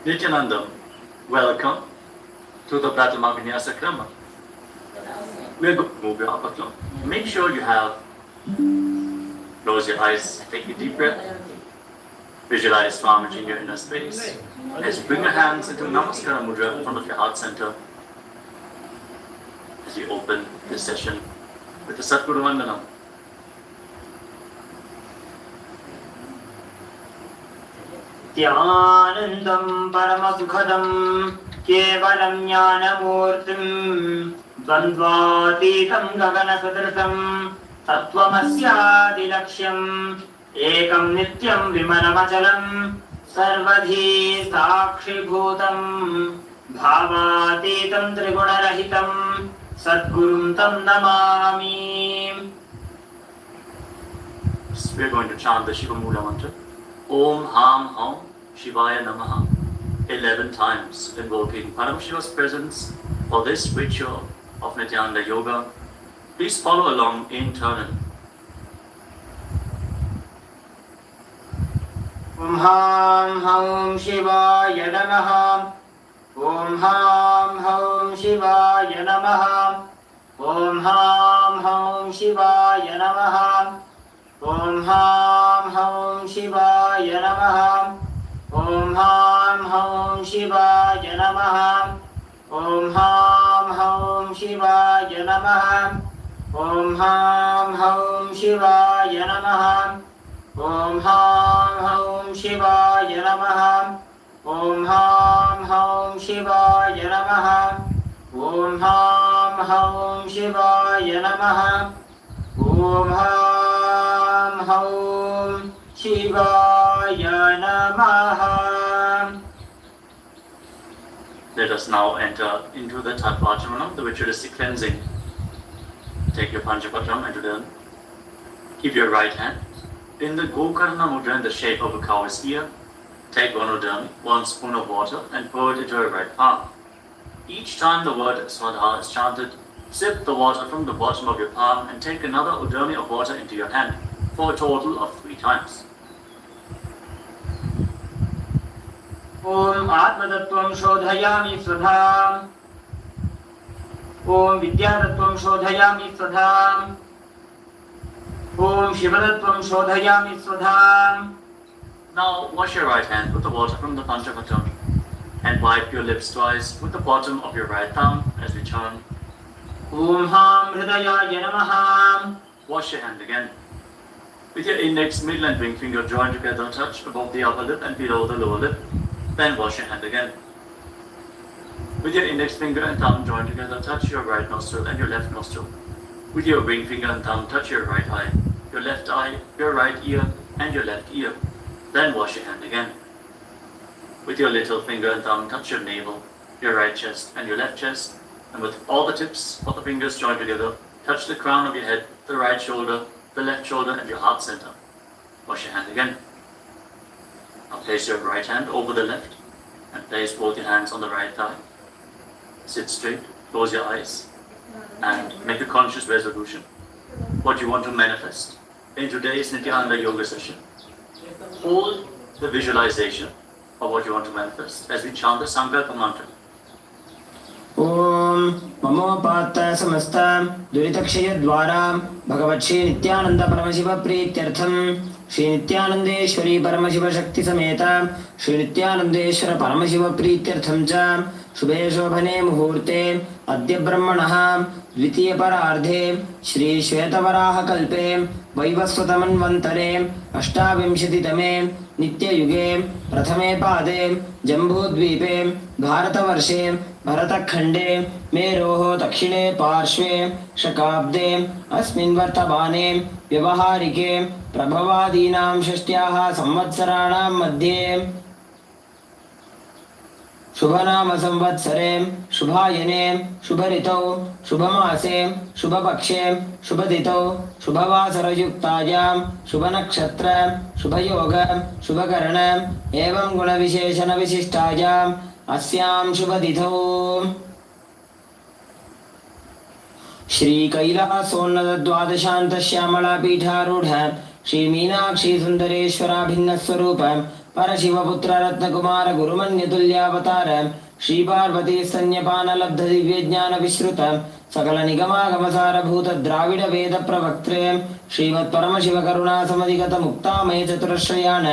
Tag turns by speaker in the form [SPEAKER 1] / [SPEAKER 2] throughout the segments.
[SPEAKER 1] Nithyananda, welcome to the Pratama Vinyasa Krama. We're going to move your upper claw. Make sure you have, close your eyes, take a deep breath, visualize Swamiji in your inner space. As you bring your hands into Namaskara Mudra in front of your heart center, as you open this session with the Satguru Vandanam.
[SPEAKER 2] Dhyanandam Paramasukhadam Kevalam Jnanamurtim Dvandvatitam Gaganasadrisam Tattvamasyadilaksham Ekam Nityam Vimalamachalam Sarvadhi Sakshibhutam Bhavatitam Trigunarahitam Sadgurum Tam Namami.
[SPEAKER 1] We're going to chant the Shiva Mula mantra. Om Ham Ham Shivaya Namaha 11 times, invoking Paramashiva's presence for this ritual of Nithyananda Yoga. Please follow along in turn.
[SPEAKER 2] Om Ham Ham Shivaya Namaha. Om Ham Ham Shivaya Namaha. Om Ham Ham Shivaya Namaha. Om Ham Ham Shivaya Namaha. Om Ham Ham Shivaya Namaha. Om Ham Ham Shivaya Namaha. Om Ham Ham Shivaya Namaha. Om Ham Ham Shivaya Namaha. Om Ham Ham Shivaya Namaha. Om Ham Ham Shivaya Namaha. Om Ham Ham Shivaya Namaha.
[SPEAKER 1] Let us now enter into the Tattvacharanam, the ritualistic cleansing. Take your Panchapatram and then keep your right hand in the Gokarna Mudra in the shape of a cow's ear. Take one udam, 1 spoon of water, and pour it into your right palm. Each time the word Swadha is chanted, sip the water from the bottom of your palm and take another udami of water into your hand for a total of 3 times.
[SPEAKER 2] Om Atmatattvam Shodhayami Svadham. Om Vidyatattvam Shodhayami Svadham. Om Shivatattvam Shodhayami Svadham.
[SPEAKER 1] Now wash your right hand with the water from the Panchapatram and wipe your lips twice with the bottom of your right thumb as we chant.
[SPEAKER 2] Om Ham Hridayaya Namaha.
[SPEAKER 1] Wash your hand again. With your index, middle and ring finger joined together, touch above the upper lip and below the lower lip. Then wash your hand again. With your index finger and thumb joined together, touch your right nostril and your left nostril. With your ring finger and thumb, touch your right eye, your left eye, your right ear, and your left ear. Then wash your hand again. With your little finger and thumb, touch your navel, your right chest, and your left chest. And with all the tips of the fingers joined together, touch the crown of your head, the right shoulder, the left shoulder, and your heart center. Wash your hand again. Now place your right hand over the left and place both your hands on the right thigh. Sit straight, close your eyes, and make a conscious resolution. What you want to manifest in today's Nithyananda Yoga session. Hold the visualization of what you want to manifest as we chant the Sankalpa mantra.
[SPEAKER 2] Om Mamopata Samasta Duritakshaya Dwara Bhagavatshe Nithyananda Paramashiva Prityartham Shri Nithyanandeshwari Paramashiva Shakti Sameta Shri Nithyanandeshwara Paramashiva Prityartham Cha Shubhe Shobhane Muhurte Adya Brahmanaha Dvitiya Parardhe Shri Shvetavaraha Kalpe Vaivasvatamanvantare Ashtavimshatitame Nitya Yuge Prathame Pade Jambudvipe Bharatavarshe Bharatakhande Meroho Dakshine Parshve Shakabde Asmin Vartabane Vyavaharike Prabhavadinam Shashtyaha Samvatsaranam Madhye Shubhanama Samvatsare Shubhayane Shubharitau Shubhamase Shubhapakshe Shubhaditau Shubhavasarayuktayam Shubhanakshatra Shubhayoga Shubhakarana Evam Gunavisheshana Vishishtayam Asyam Shubhadithau Shri Kailasa Dwadashanta Shyamala Pitharudha Shri Meenakshi Sundareshwara Bhinna Swarupa परशिवपुत्र Ratnakumar गुरुमन्यतुल्यावतार Shri Parvati स्तन्यपानलब्ध दिव्यज्ञानविश्रुत सकल निगमागमसारभूत द्राविड वेद प्रवक्त्रे श्रीमत्परमशिवकरुणासमधिगत मुक्तामय चतुरश्रयान्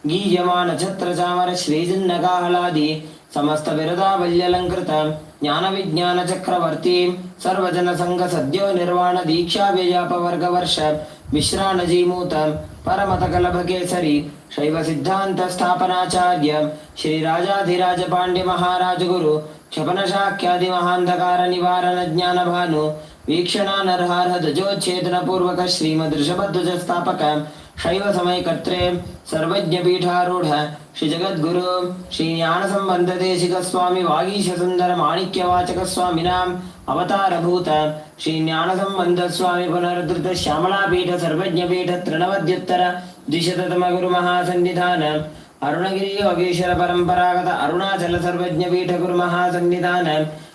[SPEAKER 2] गीयमान छत्रचामर श्रीजिन्नकाहलादि समस्त बिरदावल्यलङ्कृत ज्ञानविज्ञान चक्रवर्ती सर्वजन संघ सद्यो निर्वाण दीक्षा व्यजापवर्गवर्ष विश्राणजीमूत परमतकलभकेसरी शैव सिद्धांत स्थापनाचार्य श्री राजाधिराज पांड्य महाराज गुरु क्षपन शाक्यादि महांधकार निवारण ज्ञान भानु वीक्षणानर्हार्ह ध्वजोच्छेदन पूर्वक श्रीमदृषभध्वज स्थापक शैव समयकर्त्रे सर्वज्ञ पीठारूढ़ श्री जगद्गुरु श्री ज्ञान संबंध देशिक स्वामी वागीश सुंदर माणिक्य वाचक स्वामिनाम अवतारभूत श्री ज्ञान संबंध स्वामी पुनरुद्धृत श्यामला पीठ सर्वज्ञ पीठ तृणवद्युत्तर द्विशततम गुरु महासन्निधान अरुणगिरी योगेश्वर परंपरागत अरुणाचल सर्वज्ञ पीठ गुरु महासन्निधान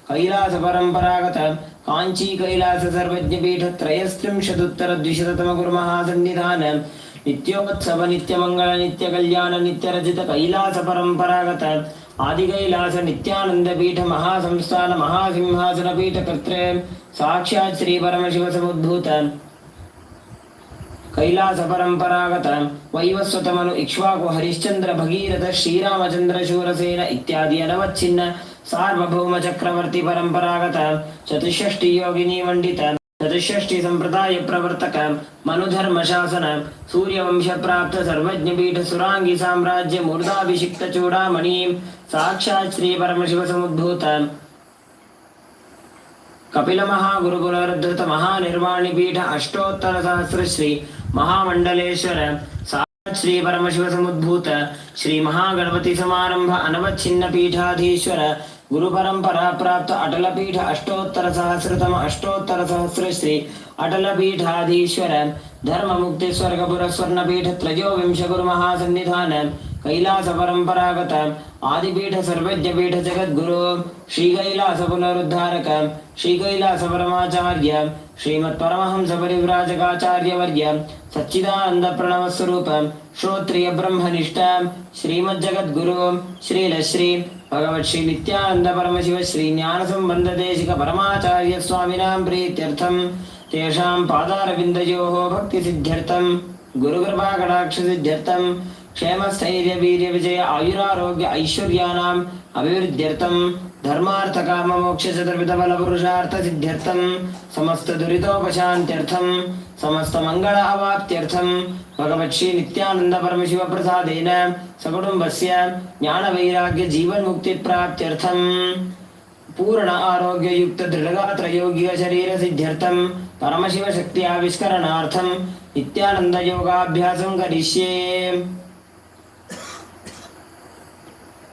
[SPEAKER 2] कैलास परंपरागत कांची कैलास सर्वज्ञ पीठ त्रयस्त्रिंशदुत्तर द्विशततम गुरु महासन्निधान नित्योत्सव नित्यमंगल नित्य कल्याण नित्य रचित कैलास परंपरागत आदि कैलास नित्यानंद पीठ महासंस्थान महासिंहासन पीठ कर्त्रे साक्षात् श्री परमशिव समुद्भूत कैलास परंपरागत वैवस्वतमनु इक्ष्वाकु हरिश्चंद्र भगीरथ श्रीरामचंद्र शूरसेन इत्यादि अनवच्छिन्न सार्वभौम चक्रवर्ती परंपरागत चतुष्षष्टि योगिनी मंडित चतुष्षष्टि संप्रदाय प्रवर्तक मनुधर्म शासन सूर्यवंश प्राप्त सर्वज्ञ पीठ सुरांगी साम्राज्य मूर्धाभिषिक्त चूड़ामणि साक्षात् श्री परमशिव समुद्भूत कपिल महागुरु पुनरुद्धृत महानिर्वाणी पीठ अष्टोत्तर सहस्र श्री महामंडलेश्वर साक्षात् श्री परमशिव समुद्भूत श्री महागणपति समारंभ अनवच्छिन्न पीठाधीश्वर गुरु परंपरा प्राप्त अटल पीठ अष्टोत्तर सहस्रतम अष्टोत्तर सहस्र श्री अटल पीठाधीश्वर धर्म मुक्ति स्वर्गपुर स्वर्ण पीठ त्रयोविंश गुरु महासन्निधान कैलास परंपरागत आदिपीठ सर्वज्ञ पीठ जगद्गुरु श्री कैलास पुनरुद्धारक श्री कैलास परमाचार्य श्रीमत् परमहंस परिव्राजकाचार्य वर्य सच्चिदानंद प्रणव स्वरूप श्रोत्रिय ब्रह्मनिष्ठ श्रीमद् जगद्गुरु श्रील श्री भगवत् श्री नित्यानंद परमशिव श्री ज्ञान संबंध देशिक परमाचार्य स्वामिनां प्रीत्यर्थम तेषां पादारविन्दयोः भक्ति सिद्ध्यर्थम गुरुकृपा कटाक्ष सिद्ध्यर्थम क्षेम स्थैर्य वीर्य विजय आयुरारोग्य ऐश्वर्यानाम् अभिवृद्ध्यर्थम धर्मार्थ काम मोक्ष चतुर्विध बल पुरुषार्थ सिद्ध्यर्थम समस्त दुरितोपशान्त्यर्थम समस्त मंगल अवाप्त्यर्थम भगवत् श्री नित्यानंद परमशिव प्रसादेन सकुटुम्बस्य ज्ञान वैराग्य जीवन मुक्ति प्राप्त्यर्थम पूर्ण आरोग्य युक्त दृढ़गात्र योगिक शरीर सिद्ध्यर्थम परमशिव शक्ति आविष्करणार्थम नित्यानंद योगाभ्यासं करिष्ये.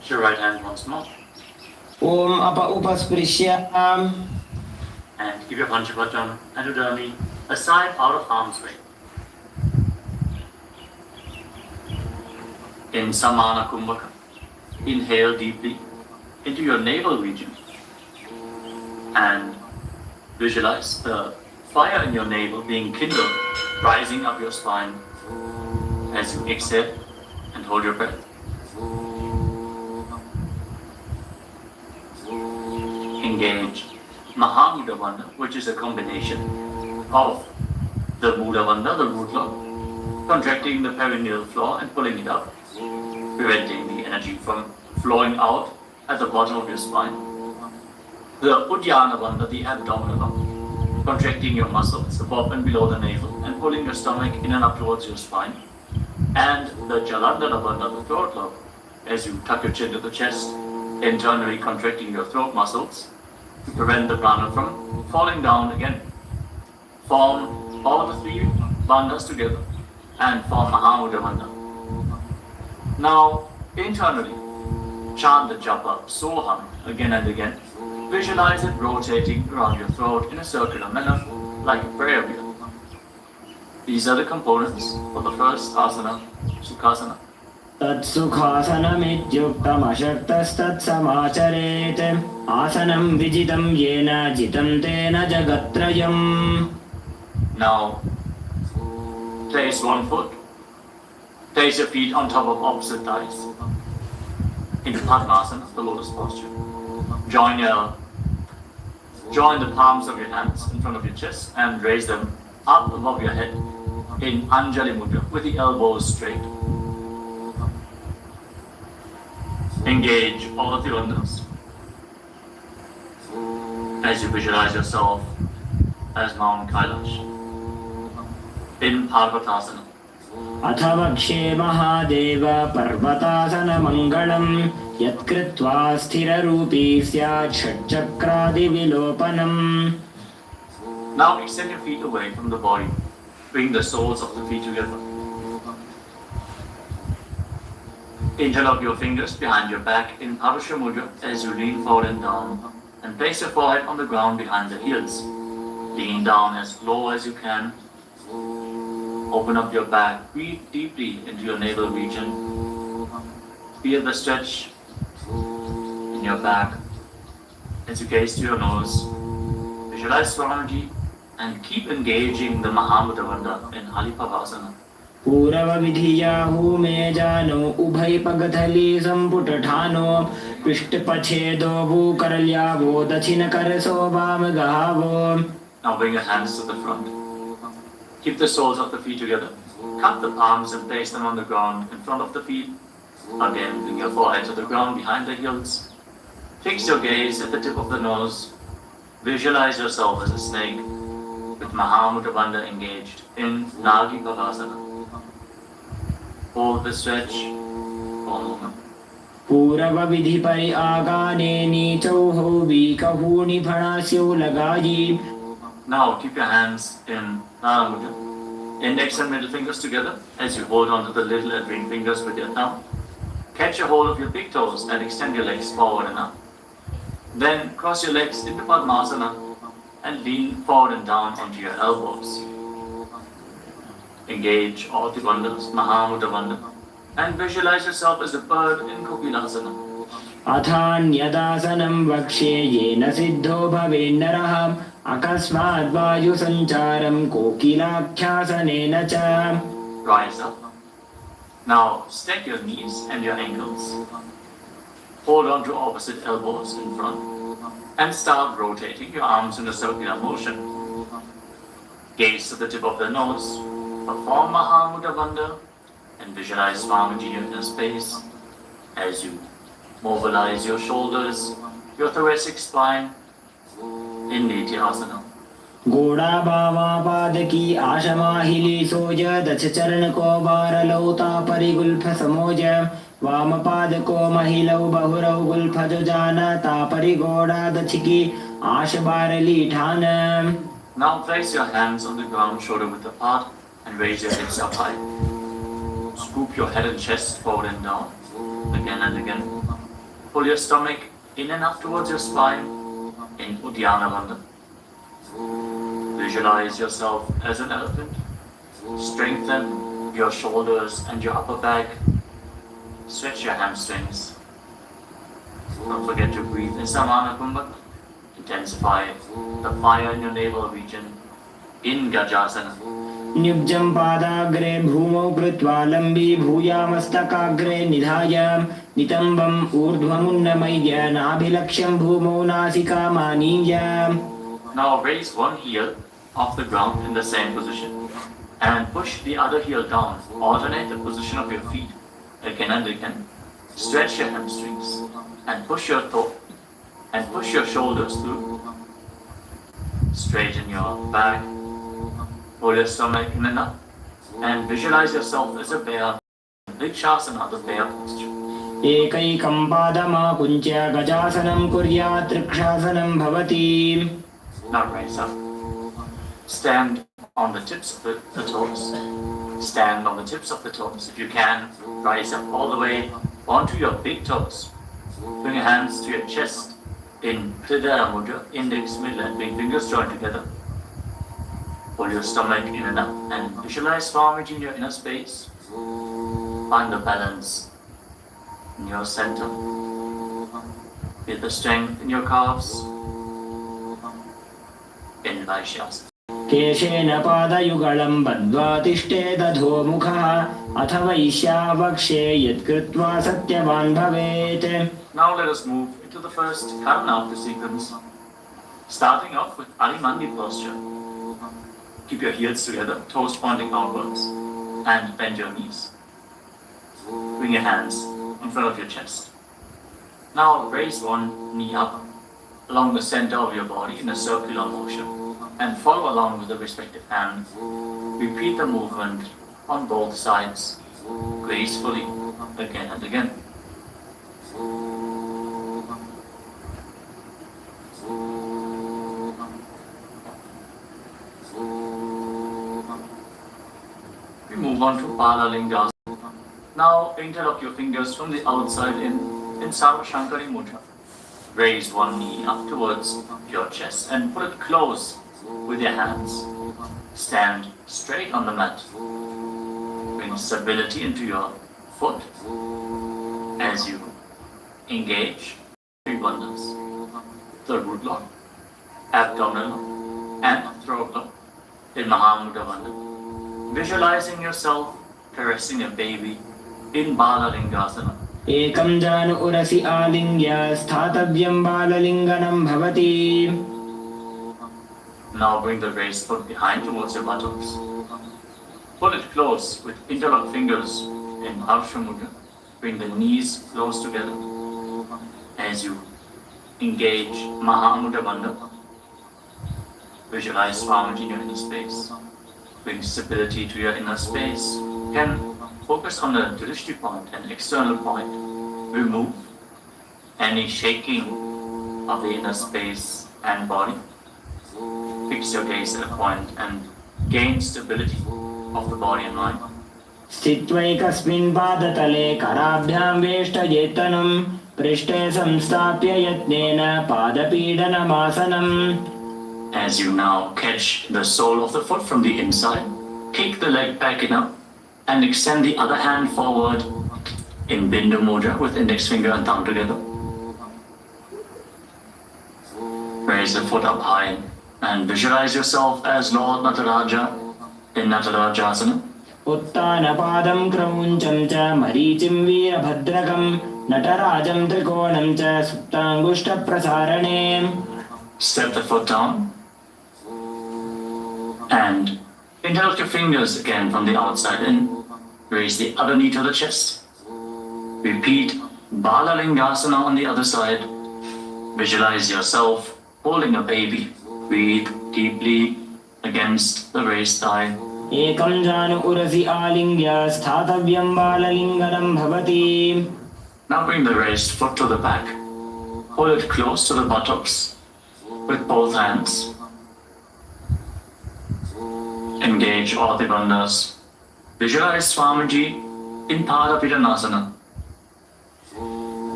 [SPEAKER 1] Your right hand once more.
[SPEAKER 2] Om apa upasprisya.
[SPEAKER 1] And keep your Panchapatam and Udami aside out of harm's way. In Samana Kumbhaka, inhale deeply into your navel region and visualize the fire in your navel being kindled, rising up your spine as you exhale and hold your breath. Engage Mahamudra Bandha, which is a combination of the Mudra Bandha, the root lobe, contracting the perineal floor and pulling it up, preventing the energy from flowing out at the bottom of your spine. The Uddiyana Bandha, the abdominal lobe, contracting your muscles above and below the navel and pulling your stomach in and up towards your spine. And the Jalandhara Bandha, the throat lobe, as you tuck your chin to the chest, internally contracting your throat muscles to prevent the prana from falling down again. Form all the three bandhas together and form Mahamudra Bandha. Now, internally, chant the japa, soham, again and again. Visualize it rotating around your throat in a circular manner, like a prayer wheel. These are the components of the first asana, Sukhasana.
[SPEAKER 2] तत्सुखासनमित्युक्तमशक्तस्तत्समाचरेत् आसनं विजितं येन जितं तेन जगत्त्रयम्.
[SPEAKER 1] Now, place one foot Place your feet on top of opposite thighs. Into Padmasana, the lotus posture. Join the palms of your hands in front of your chest and raise them up above your head in Anjali Mudra with the elbows straight. Engage all of the bandhas as you visualize yourself as Mount Kailash in Parvatasana.
[SPEAKER 2] अथ वक्ष्ये महादेव पर्वतासनमङ्गलम् यत्कृत्वा स्थिररूपी स्यात् षट्चक्रादिविलोपनम्.
[SPEAKER 1] Now extend your feet away from the body. Bring the soles of the feet together. Interlock your fingers behind your back in Parusha Mudra as you lean forward and down. And place your forehead on the ground behind the heels. Lean down as low as you can. Open up your back. Breathe deeply into your navel region. Feel the stretch in your back as you gaze to your nose. Visualize Swamiji and keep engaging the Mahamudra Bandha in Halipavasana.
[SPEAKER 2] पूरवविधियाहु मे जानो उभय पगथली संपुटठानो पृष्ठपछेदो भूकरल्यावो दक्षिण करसो वाम गहावो.
[SPEAKER 1] Now bring your hands to the front. Keep the soles of the feet together. Cut the palms and place them on the ground in front of the feet. Again, bring your forehead to the ground behind the heels. Fix your gaze at the tip of the nose. Visualize yourself as a snake with Mahamudra Bandha engaged in Nagi Pavasana. Hold the stretch for a moment.
[SPEAKER 2] पूरवविधि परि आगाने नीचौहो वीकहूनि फणास्यो लगायि.
[SPEAKER 1] Now keep your hands in Nara Mudra. Index and middle fingers together as you hold on to the little and ring fingers with your thumb. Catch a hold of your big toes and extend your legs forward and up. Then cross your legs into Padmasana and lean forward and down onto your elbows. Engage all the bandhas, Mahamudra Bandha, and visualize yourself as a bird in Kokilasana.
[SPEAKER 2] अथान्यदासनं वक्ष्ये येन सिद्धो भवेन्नरः अकस्मात् वायुसञ्चारं कोकिलाख्यासनेन च.
[SPEAKER 1] Rise up. Now stack your knees and your ankles. Hold on to opposite elbows in front and start rotating your arms in a circular motion. Gaze to the tip of the nose. Perform Mahamudra Bandha and visualize Swamiji in a space as you mobilize your shoulders, your thoracic spine in Nityasana.
[SPEAKER 2] घोड़ा बावा पादकी आशमाहिली सोज दश चरण को बार लौता परिगुल्फ समोज वाम पाद को महिलौ बहुरौ Gulf जो जाना तापरि घोड़ा दछकी आश बारली ठान.
[SPEAKER 1] Now place your hands on the ground shoulder width apart and raise your hips up high. Scoop your head and chest forward and down again and again. Pull your stomach in and up towards your spine in Uddiyana Bandha. Visualize yourself as an elephant. Strengthen your shoulders and your upper back. Stretch your hamstrings. Don't forget to breathe in Samana Kumbhaka. Intensify the fire in your navel region in Gajasana.
[SPEAKER 2] निब्जं पादाग्रे भूमौ कृत्वा लम्बी भूयामस्तकाग्रे निधाय नितम्बम् ऊर्ध्वमुन्नमय्य नाभिलक्ष्यं भूमौ नासिकामानीय.
[SPEAKER 1] Now raise one heel off the ground in the same position and push the other heel down. Alternate the position of your feet again and again. Stretch your hamstrings and push your toe and push your shoulders through. Straighten your back. Pull your stomach in and up and visualize yourself as a bear. Vrikshasana, the bear posture.
[SPEAKER 2] एकैकं पादमाकुञ्च्य गजासनं कुर्यात् त्रिक्षासनं भवति.
[SPEAKER 1] Now rise up. Stand on the tips of the toes. Stand on the tips of the toes. If you can, rise up all the way onto your big toes. Bring your hands to your chest in Tridaya Mudra, index, middle and ring fingers joined together. Pull your stomach in and up and visualize Swamiji in your inner space. Find the balance in your center. Feel the strength in your calves in Vaishyasana.
[SPEAKER 2] केशेन पादयुगलं बद्ध्वा तिष्ठेदधोमुखः अथ वैश्यावक्षे यत्कृत्वा सत्यवान् भवेत्.
[SPEAKER 1] Now let us move into the first karana of the sequence. Starting off with Arimandi posture. Keep your heels together, toes pointing outwards, and bend your knees. Bring your hands in front of your chest. Now raise one knee up along the center of your body in a circular motion and follow along with the respective hand. Repeat the movement on both sides gracefully again and again. We move on to Balalingas. Now interlock your fingers from the outside in Sarvashankari Mudra. Raise one knee up towards your chest and put it close with your hands. Stand straight on the mat. Bring stability into your foot as you engage three bandhas: the root lock, abdominal lock, and throat lock in Mahamudra Bandha. Visualizing yourself caressing a baby in Balalingasana.
[SPEAKER 2] एकं जानु उरसि आलिङ्ग्य स्थातव्यं बाललिङ्गनं भवति.
[SPEAKER 1] Now bring the raised foot behind towards your buttocks. Pull it close with interlocked fingers in Harsha Mudra. Bring the knees close together as you engage Mahamudra Bandha. Visualize Swamiji in your inner space. Bring stability to your inner space. Can focus on the drishti point and external point. Remove any shaking of the inner space and body. Fix your gaze at a point and gain stability of the body and mind.
[SPEAKER 2] स्थित्वैकस्मिन् पादतले कराभ्यां वेष्टयेत्तनं पृष्ठे संस्थाप्य यत्नेन पादपीडनमासनम्.
[SPEAKER 1] As you now catch the sole of the foot from the inside, kick the leg back enough and extend the other hand forward in Bindu Mudra with index finger and thumb together. Raise the foot up high and visualize yourself as Lord Nataraja in Natarajasana.
[SPEAKER 2] उत्तानपादं क्रौञ्चं च मरीचिं वीरभद्रकं नटराजं त्रिकोणं च सुप्ताङ्गुष्ठप्रसारणे.
[SPEAKER 1] Step the foot down and interlock your fingers again from the outside in. Raise the other knee to the chest. Repeat Balalingasana on the other side. Visualize yourself holding a baby. Breathe deeply against the raised thigh.
[SPEAKER 2] एकं जानु उरसि आलिङ्ग्य स्थातव्यं बाललिङ्गनं भवति.
[SPEAKER 1] Now bring the raised foot to the back. Hold it close to the buttocks with both hands. Engage all the bandhas. Visualize Swamiji in Padapidanasana.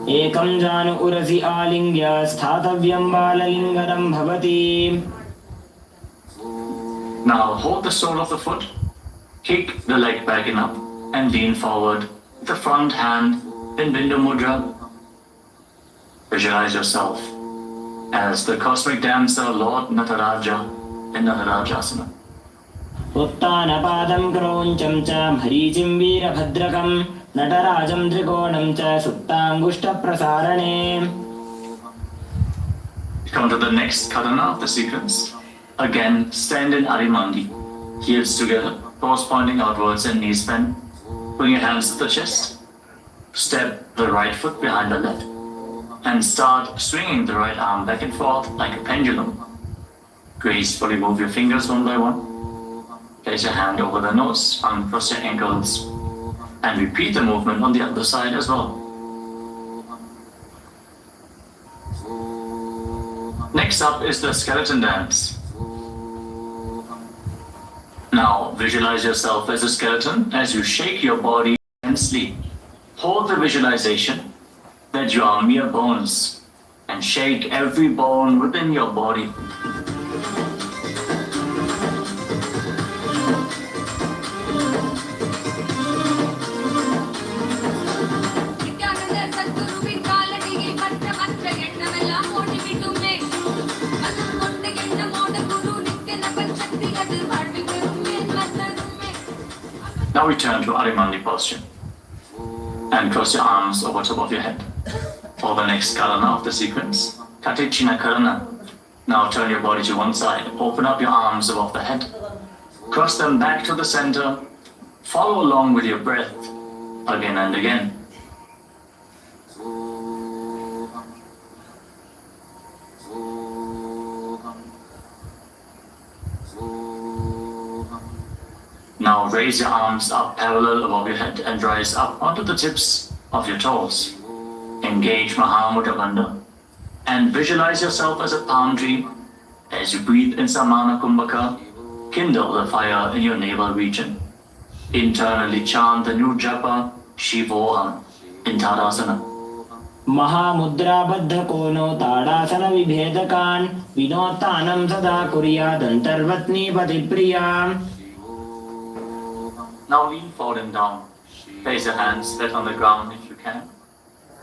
[SPEAKER 2] एकं जानु उरसि आलिङ्ग्य स्थातव्यं बाललिङ्गनं भवति.
[SPEAKER 1] Now hold the sole of the foot, kick the leg back and up, and lean forward with the front hand in Bindu Mudra. Visualize yourself as the cosmic dancer Lord Nataraja in Natarajasana.
[SPEAKER 2] उत्तानपादं क्रौञ्चं च मरीचिं वीरभद्रकं नटराजं त्रिकोणं च सुप्ताङ्गुष्ठप्रसारणे.
[SPEAKER 1] Come to the next karana of the sequence. Again, stand in Arimandi. Heels together, toes pointing outwards and knees bent. Bring your hands to the chest. Step the right foot behind the left. And start swinging the right arm back and forth like a pendulum. Gracefully move your fingers one by one. Place your hand over the nose, uncross your ankles. And repeat the movement on the other side as well. Next up is the skeleton dance. Now visualize yourself as a skeleton as you shake your body and sleep. Hold the visualization that you are mere bones and shake every bone within your body. Now return to Arimandi posture and cross your arms over top of your head. For the next karana of the sequence, Katichina Karana. Now turn your body to one side, open up your arms above the head, cross them back to the center, follow along with your breath again and again. Now raise your arms up parallel above your head and rise up onto the tips of your toes. Engage Mahamudra Bandha and visualize yourself as a palm tree. As you breathe in Samana Kumbhaka, kindle the fire in your navel region. Internally chant the new japa Shivoham in Tadasana.
[SPEAKER 2] Mahamudra Baddha Kono Tadasana Vibhedakan Vinotanam Sada Kuryadantarvatni Patipriyam.
[SPEAKER 1] Now lean forward and down. Place your hands flat on the ground if you can.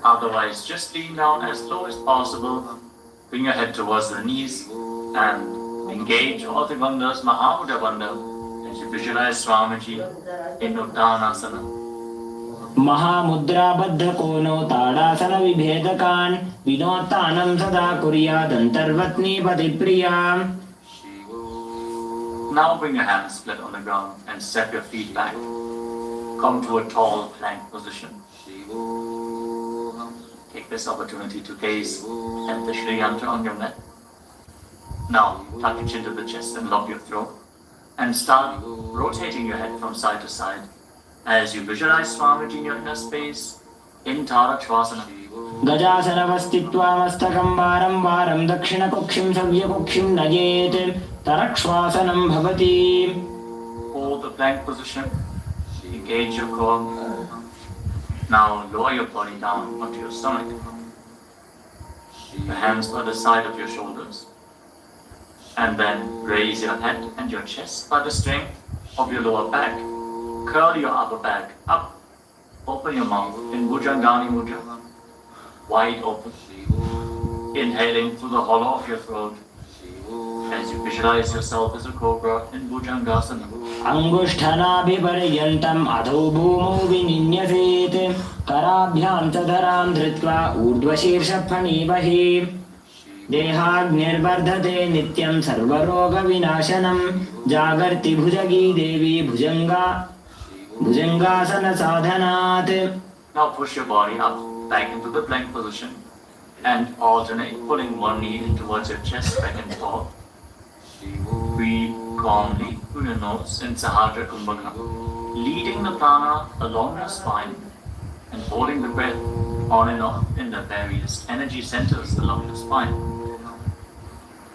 [SPEAKER 1] Otherwise, just lean down as low as possible. Bring your head towards the knees and engage all the bandhas Mahamudra Bandha as you visualize Swamiji in Uttanasana.
[SPEAKER 2] Mahamudra Baddha Kono Tadasana Vibhedakan Vinotanam Sada Kuryadantarvatni Patipriyam.
[SPEAKER 1] Now bring your hands flat on the ground and step your feet back. Come to a tall plank position. Take this opportunity to gaze at the Shri Yantra on your mat. Now tuck your chin to the chest and lock your throat and start rotating your head from side to side as you visualize Swamiji in your inner space in Tara Chvasana.
[SPEAKER 2] Gajasana Mastakam Varam Varam Dakshina Kokshim Savya Kokshim Najet Tarakshvasanam Bhavati.
[SPEAKER 1] Hold the plank position. Engage your core. Now lower your body down onto your stomach. Your hands by the side of your shoulders. And then raise your head and your chest by the strength of your lower back. Curl your upper back up. Open your mouth in Bhujangani Mudra. Wide open. Inhaling through the hollow of your throat as you visualize yourself as a cobra in Bhujangasana.
[SPEAKER 2] Angushthanabhiparyantam adho bhumau vininyaset karabhyam tadharam dhritva urdhvashirsha phanivahi dehagnirvardhate nityam sarvaroga vinashanam jagarti bhujagi devi bhujangasana sadhanat.
[SPEAKER 1] Now push your body up, back into the plank position and alternate pulling one knee in towards your chest back and forth. Breathe calmly through your nose in Sahasrara Kumbhaka, leading the prana along your spine and holding the breath on and off in the various energy centers along your spine.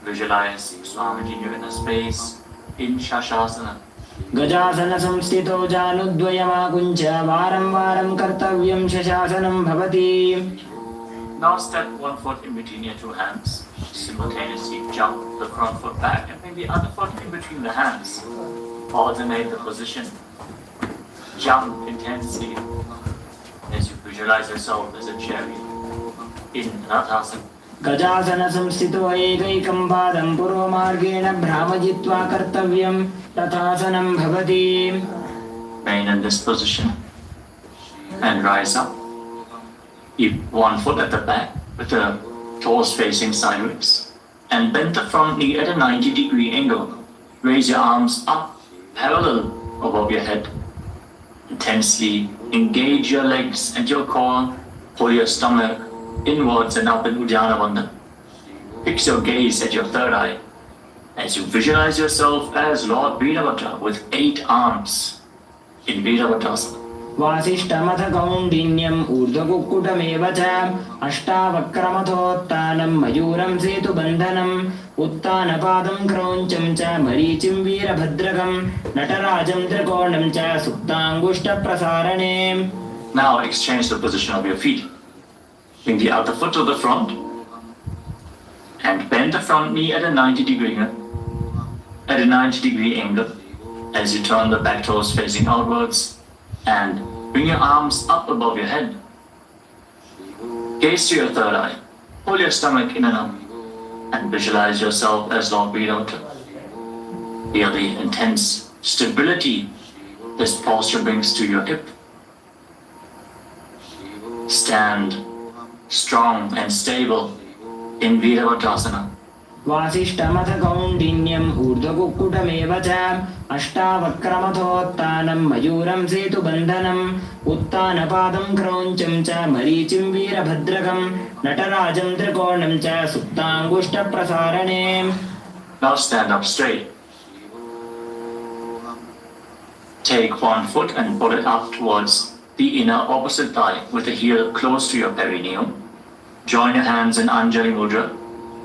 [SPEAKER 1] Visualize Swamiji in your inner space in Shashasana.
[SPEAKER 2] Gajasana samstito janudvayamakuncha varam varam kartavyam shashasanam bhavati.
[SPEAKER 1] Now step one foot in between your two hands. Simultaneously jump the front foot back and bring the other foot in between the hands. Alternate the position. Jump intensely as you visualize yourself as a chariot in Rathasana.
[SPEAKER 2] Gajasana samstito ekaikam padam purvamargena bhramajitva kartavyam rathasanam bhavati.
[SPEAKER 1] Remain in this position and rise up. Keep one foot at the back with the toes facing sideways and bend the front knee at a 90-degree angle. Raise your arms up parallel above your head. Intensely engage your legs and your core. Pull your stomach inwards and up in Uddiyana Bandha. Fix your gaze at your third eye as you visualize yourself as Lord Veeravata with 8 arms in Veeravatasana.
[SPEAKER 2] Vasishtamata kaundinyam urdhakukkutameva cha ashtavakramathotthanam mayuram setu bandhanam uttanapadam krauncham cha marichim veerabhadrakam natarajam trikonam cha suptangushta prasarane.
[SPEAKER 1] Now exchange the position of your feet. Bring the outer foot to the front and bend the front knee at a 90-degree angle as you turn the back toes facing outwards and bring your arms up above your head. Gaze to your third eye. Pull your stomach in and up and visualize yourself as Lord Veeravata. Feel the intense stability This posture brings to your hip. Stand strong and stable in Virabhadrasana.
[SPEAKER 2] वासिष्ठमथ कौण्डिन्यम् ऊर्ध्वकुक्कुटमेव च अष्टावक्रमथोत्थानं मयूरं सेतुबन्धनम् उत्थानपादं क्रौञ्चं च मरीचिं वीरभद्रकं नटराजं त्रिकोणं च सुप्ताङ्गुष्ठप्रसारणे.
[SPEAKER 1] Now stand up straight. Take one foot and pull it up towards the inner opposite thigh with the heel close to your perineum. Join your hands in Anjali Mudra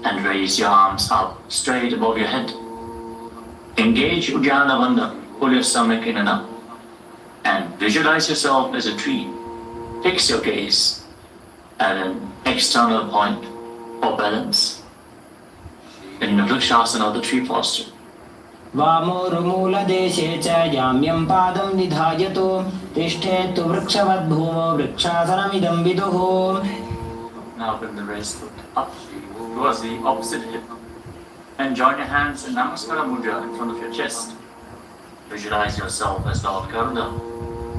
[SPEAKER 1] and raise your arms up straight above your head. Engage Uddiyana Bandha, pull your stomach in and up, and visualize yourself as a tree. Fix your gaze at an external point or balance in the Vrikshasana, the tree posture.
[SPEAKER 2] वामोरुमूलदेशे च याम्यं पादं निधायतु तिष्ठेत्तु वृक्षवद्भूमौ वृक्षासनमिदं विदुः.
[SPEAKER 1] Now bring the raised foot up towards the opposite hip and join your hands in Namaskara Mudra in front of your chest. Visualize yourself as Lord Garuda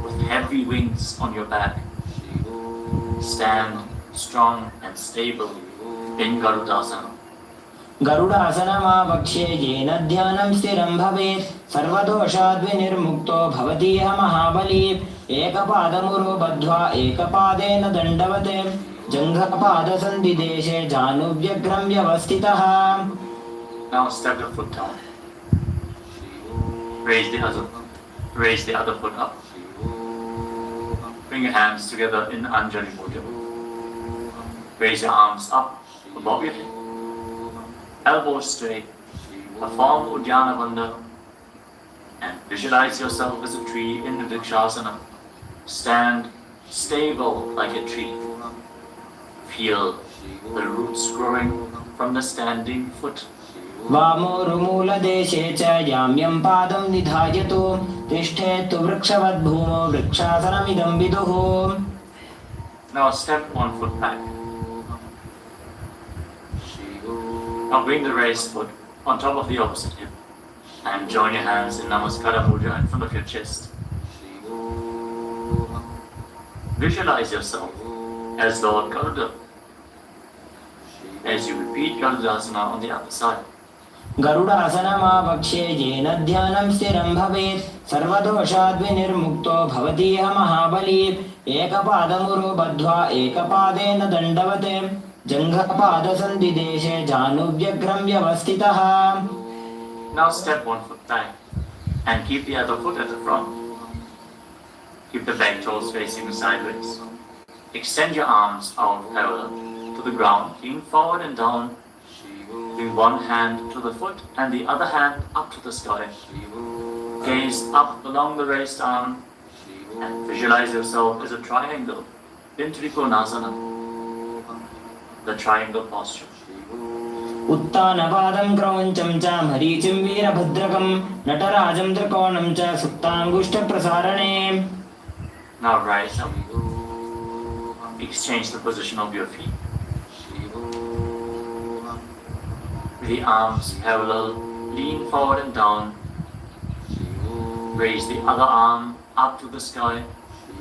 [SPEAKER 1] with heavy wings on your back. Stand strong and stable in Garudasana.
[SPEAKER 2] गरुडासनमावक्ष्ये येन ध्यानं स्थिरं भवेत् सर्वदोषाद्विनिर्मुक्तो भवतीह महाबली. एकपादमुरो बद्ध्वा एकपादेन दण्डवत् जङ्घपादसन्धिदेशे जानुव्यग्रं व्यवस्थितः.
[SPEAKER 1] Now step your foot down. Raise the other foot up. Bring your hands together in Anjali Mudra. Raise your arms up above your head. Elbows straight. Perform Uddiyana Bandha and visualize yourself as a tree in the Vrikshasana. Stand stable like a tree. Feel the roots growing from the standing foot.
[SPEAKER 2] वामोरुमूलदेशे च याम्यं पादं निधायतु तिष्ठेत्तु वृक्षवद्भूमौ वृक्षासनमिदं विदुः.
[SPEAKER 1] Now step one foot back. Now bring the raised foot on top of the opposite hip and join your hands in Namaskara Mudra in front of your chest. Visualize yourself as Lord Garuda as you repeat Garudasana on the other side.
[SPEAKER 2] गरुडासनमावक्ष्ये येन ध्यानं स्थिरं भवेत् सर्वदोषाद्विनिर्मुक्तो भवतीह महाबली. एकपादमुरो बद्ध्वा एकपादेन दण्डवत् जङ्घपादसन्धिदेशे जानुव्यग्रं व्यवस्थितः.
[SPEAKER 1] Now step one foot back and keep the other foot at the front. Keep the back toes facing sideways. Extend your arms out parallel to the ground, lean forward and down. Bring one hand to the foot and the other hand up to the sky. Gaze up along the raised arm and visualize yourself as a triangle in Trikonasana, the triangle posture.
[SPEAKER 2] उत्थानपादं क्रौञ्चं च मरीचिं वीरभद्रकं नटराजं त्रिकोणं च सुप्ताङ्गुष्ठप्रसारणे.
[SPEAKER 1] Now rise up. Exchange the position of your feet. With the arms parallel, lean forward and down. Raise the other arm up to the sky.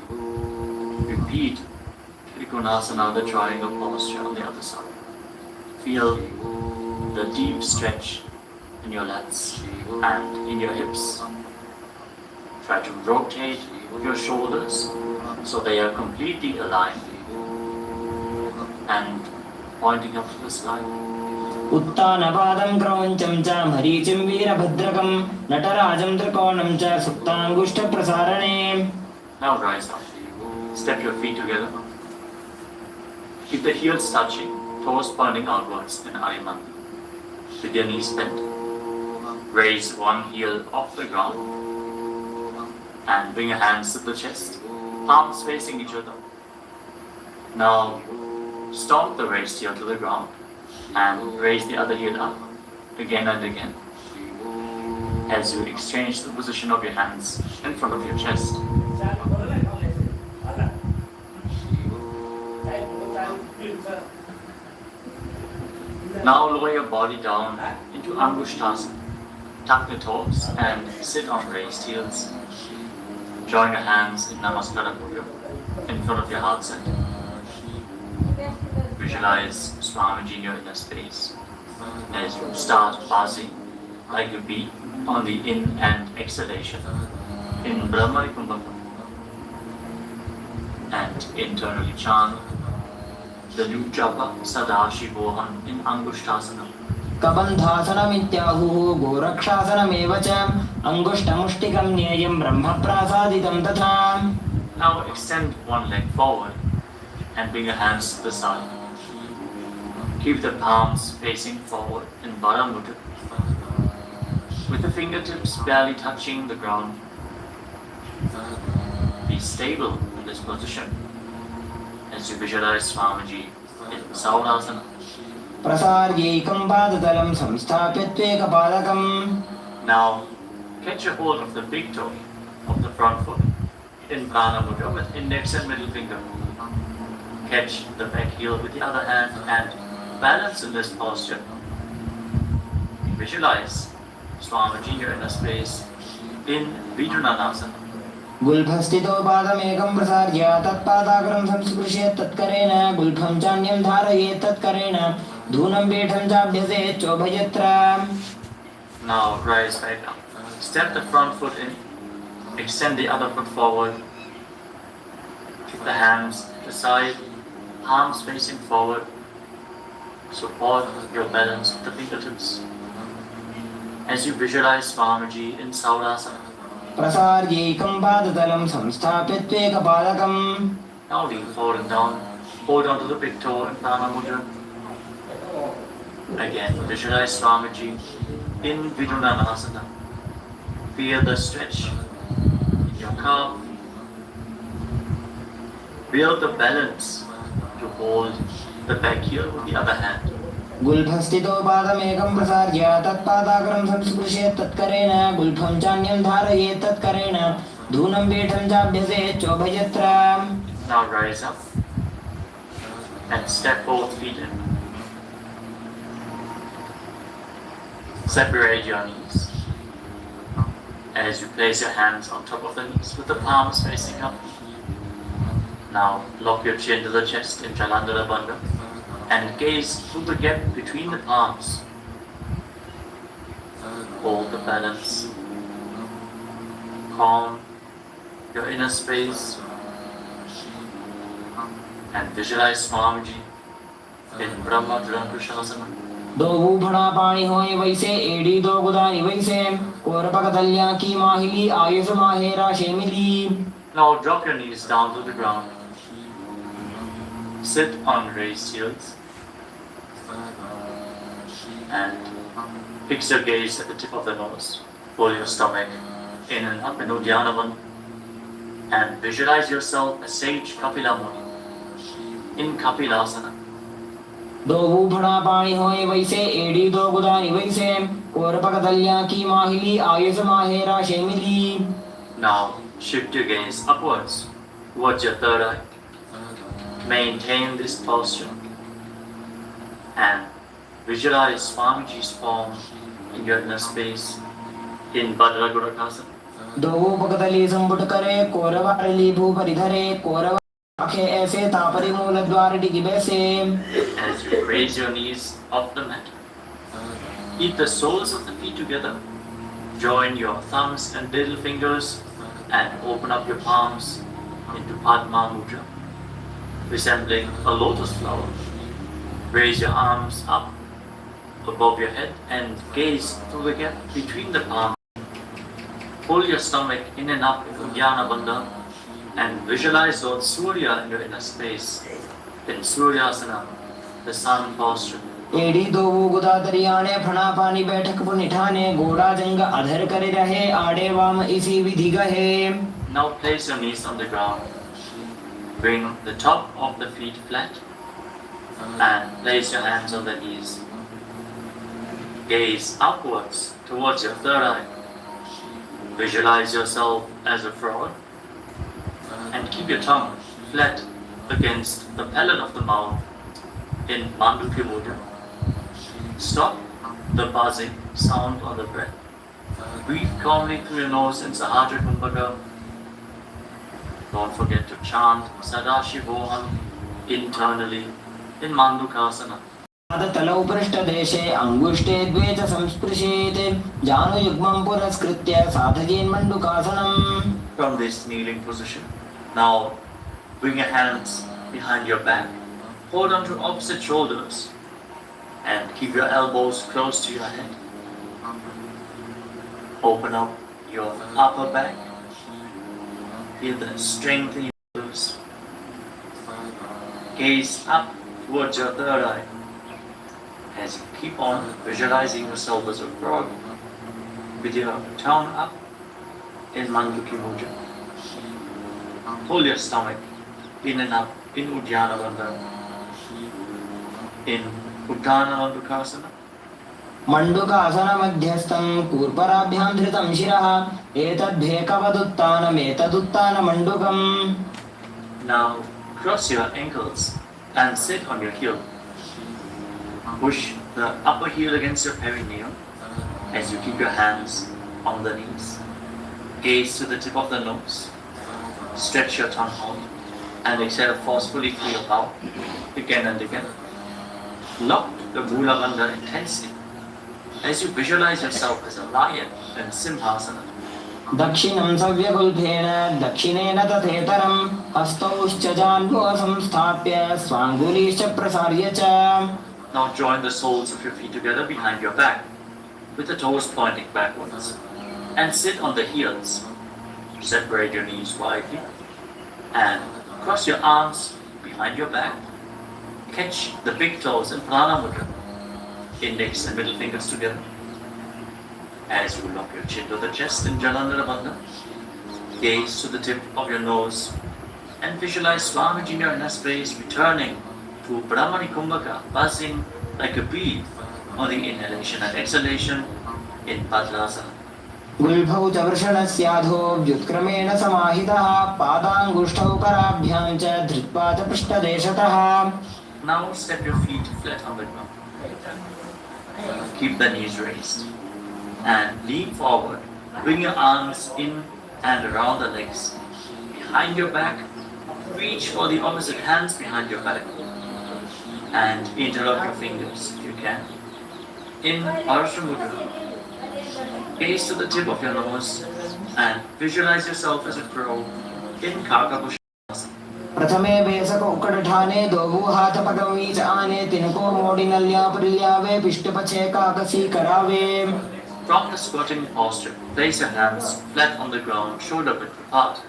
[SPEAKER 1] Repeat Trikonasana, the triangle posture on the other side. Feel the deep stretch in your lats and in your hips. Try to rotate your shoulders so they are completely aligned and pointing up to the sky.
[SPEAKER 2] उत्थानपादं क्रौञ्चं च मरीचिं वीरभद्रकं नटराजं त्रिकोणं च सुप्ताङ्गुष्ठप्रसारणे.
[SPEAKER 1] Now rise up. Step your feet together. Keep the heels touching, toes pointing outwards in Arimandi. With your knees bent. Raise one heel off the ground and bring your hands to the chest, palms facing each other. Now stomp the raised heel to the ground and raise the other heel up again and again as you exchange the position of your hands in front of your chest. Now lower your body down into Angushtasana. Tuck the toes and sit on raised heels. Join your hands in Namaskara Mudra in front of your heart center. Visualize Swamiji in your inner space as you start passing like you be on the in and exhalation in Brahma Kumbhaka, and internally chant the new japa Sadashivoham in Angushtasana.
[SPEAKER 2] कबन्धासनमित्याहुः गोरक्षासनमेव च अङ्गुष्ठमुष्टिकं न्येयं ब्रह्मप्रासादितं तथा.
[SPEAKER 1] Now extend one leg forward and bring your hands to the side. Keep the palms facing forward in Vara Mudra, with the fingertips barely touching the ground. Be stable in this position as you visualize Swamiji in Saurasana.
[SPEAKER 2] प्रसार्यैकं पादतलं संस्थाप्य त्वेकपादकम्.
[SPEAKER 1] Now catch a hold of the big toe of the front foot in Prana Mudra with index and middle finger. Catch the back heel with the other hand and balance in this posture. Visualize Swamiji in your inner space in Vidunanasana.
[SPEAKER 2] गुल्फस्थितो पादमेकं प्रसार्य तत्पादाग्रं संस्पृश्य तत्करेण गुल्फं चान्यं धारयेत् तत्करेण धूनं पीठं चाभ्यसेत् चोभयत्र.
[SPEAKER 1] Now rise back up. Step the front foot in. Extend the other foot forward. Keep the hands to the side, palms facing forward. Support your balance with the fingertips as you visualize Swamiji in Saurasana.
[SPEAKER 2] प्रसार्यैकं पादतलं संस्थाप्य त्वेकपादकम्.
[SPEAKER 1] Now lean forward and down. Hold on to the big toe in Prana Mudra. Again, visualize Swamiji in Vidunanasana. Feel the stretch in your calf. Build the balance to hold the back heel with the other hand.
[SPEAKER 2] गुल्फस्थितो पादमेकं प्रसार्य तत्पादाग्रं संस्पृश्य तत्करेण गुल्फं चान्यं धारयेत् तत्करेण धूनं पीठं चाभ्यसेत् चोभयत्र.
[SPEAKER 1] Now rise up and step both feet in. Separate your knees as you place your hands on top of the knees with the palms facing up. Now lock your chin to the chest in Jalandhara Bandha and gaze through the gap between the palms. Hold the balance. Calm your inner space and visualize Swamiji in Brahma Dhrankushasana.
[SPEAKER 2] दो भूफड़ा पानी होए वैसे एड़ी दो गुदानी वैसे कोरपक दलिया की माहिली Ayush माहेरा शेमिली.
[SPEAKER 1] Now drop your knees down to the ground. Sit on raised heels and fix your gaze at the tip of the nose. Pull your stomach in and up in Uddiyanavan and visualize yourself as sage Kapila Muni in Kapilasana.
[SPEAKER 2] दो भूफड़ा पानी होए वैसे एड़ी दो गुदानी वैसे कोरपक दलिया की माहिली Ayush माहेरा शेमिली.
[SPEAKER 1] Now shift your gaze upwards towards your third eye. Maintain this posture and visualize Swamiji's form in your inner space in Bhadra Gurakasana.
[SPEAKER 2] दो भूपकदली संपुट करे कोरवारली भूपरिधरे कोरवा आंखें ऐसे तापरी मूल द्वार डिगी बैसे.
[SPEAKER 1] As you raise your knees off the mat, keep the soles of the feet together. Join your thumbs and little fingers and open up your palms into Padma Mudra, resembling a lotus flower. Raise your arms up above your head and gaze through the gap between the palms. Pull your stomach in and up into Jnana Bandha and visualize Lord Surya in your inner space in Suryasana, the sun posture.
[SPEAKER 2] एड़ी दो वो गुदा दरियाने फना पानी बैठक पुनिठाने गोड़ा जंग अधर करे रहे आड़े वाम इसी विधि गहे.
[SPEAKER 1] Now place your knees on the ground. Bring the top of the feet flat and place your hands on the knees. Gaze upwards towards your third eye. Visualize yourself as a frog and keep your tongue flat against the palate of the mouth in Mandukya Mudra. Stop the buzzing sound on the breath. Breathe calmly through your nose in Sahaja Kumbhaka Don't forget to chant Sadashivoham internally in Mandukasana.
[SPEAKER 2] तलौ पृष्ठदेशे अङ्गुष्ठे द्वे च संस्पृशेत् जानुयुग्मं पुरस्कृत्य साधयेन्मण्डुकासनम्.
[SPEAKER 1] From this kneeling position, now bring your hands behind your back, hold on to opposite shoulders, and keep your elbows close to your head. Open up your upper back, feel the strength in your shoulders. Gaze up towards your third eye as you keep on visualizing yourself as a frog with your tongue up in Manduki Mudra. Hold your stomach in and up in Uddiyana Bandha, in Uddiyana Bandhukasana.
[SPEAKER 2] मण्डुकासनमध्यस्थं कूर्पराभ्यां धृतं शिरः एतद्भेकवदुत्थानमेतदुत्थानमण्डुकम्.
[SPEAKER 1] Now cross your ankles and sit on your heel. Push the upper heel against your perineum as you keep your hands on the knees. Gaze to the tip of the nose. Stretch your tongue out and exhale forcefully through your mouth again and again. Lock the Mula Bandha intensely as you visualize yourself as a lion in Simhasana.
[SPEAKER 2] दक्षिणं सव्यगुल्फेन दक्षिणेन तथेतरं हस्तौश्च जान्वः संस्थाप्य स्वाङ्गुलीश्च प्रसार्य च.
[SPEAKER 1] Now join the soles of your feet together behind your back with the toes pointing backwards and sit on the heels. Separate your knees widely and cross your arms behind your back. Catch the big toes in Prana Mudra, index and middle fingers together. As you lock your chin to the chest in Jalandhara Bandha, gaze to the tip of your nose and visualize Swamiji in your inner space returning to Brahmani Kumbhaka, buzzing like a bee on the inhalation and exhalation in Padlasana.
[SPEAKER 2] गुल्भौ च वृषणस्याधो व्युत्क्रमेण समाहितः पादाङ्गुष्ठौ कराभ्यां च धृत्वा च पृष्ठदेशतः.
[SPEAKER 1] Now step your feet flat on the ground. Keep the knees raised and lean forward. Bring your arms in and around the legs. Behind your back, reach for the opposite hands behind your back and interlock your fingers if you can. In Arjuna Mudra, gaze to the tip of your nose and visualize yourself as a crow in Kakabusha.
[SPEAKER 2] प्रथमे वेसक उकडठाने दोभू हाथ पगवी च आने तिनको मोड़ी नल्या परिल्यावे पिष्टपछे काकसी करावे.
[SPEAKER 1] From the squatting posture, place your hands flat on the ground, shoulder width apart.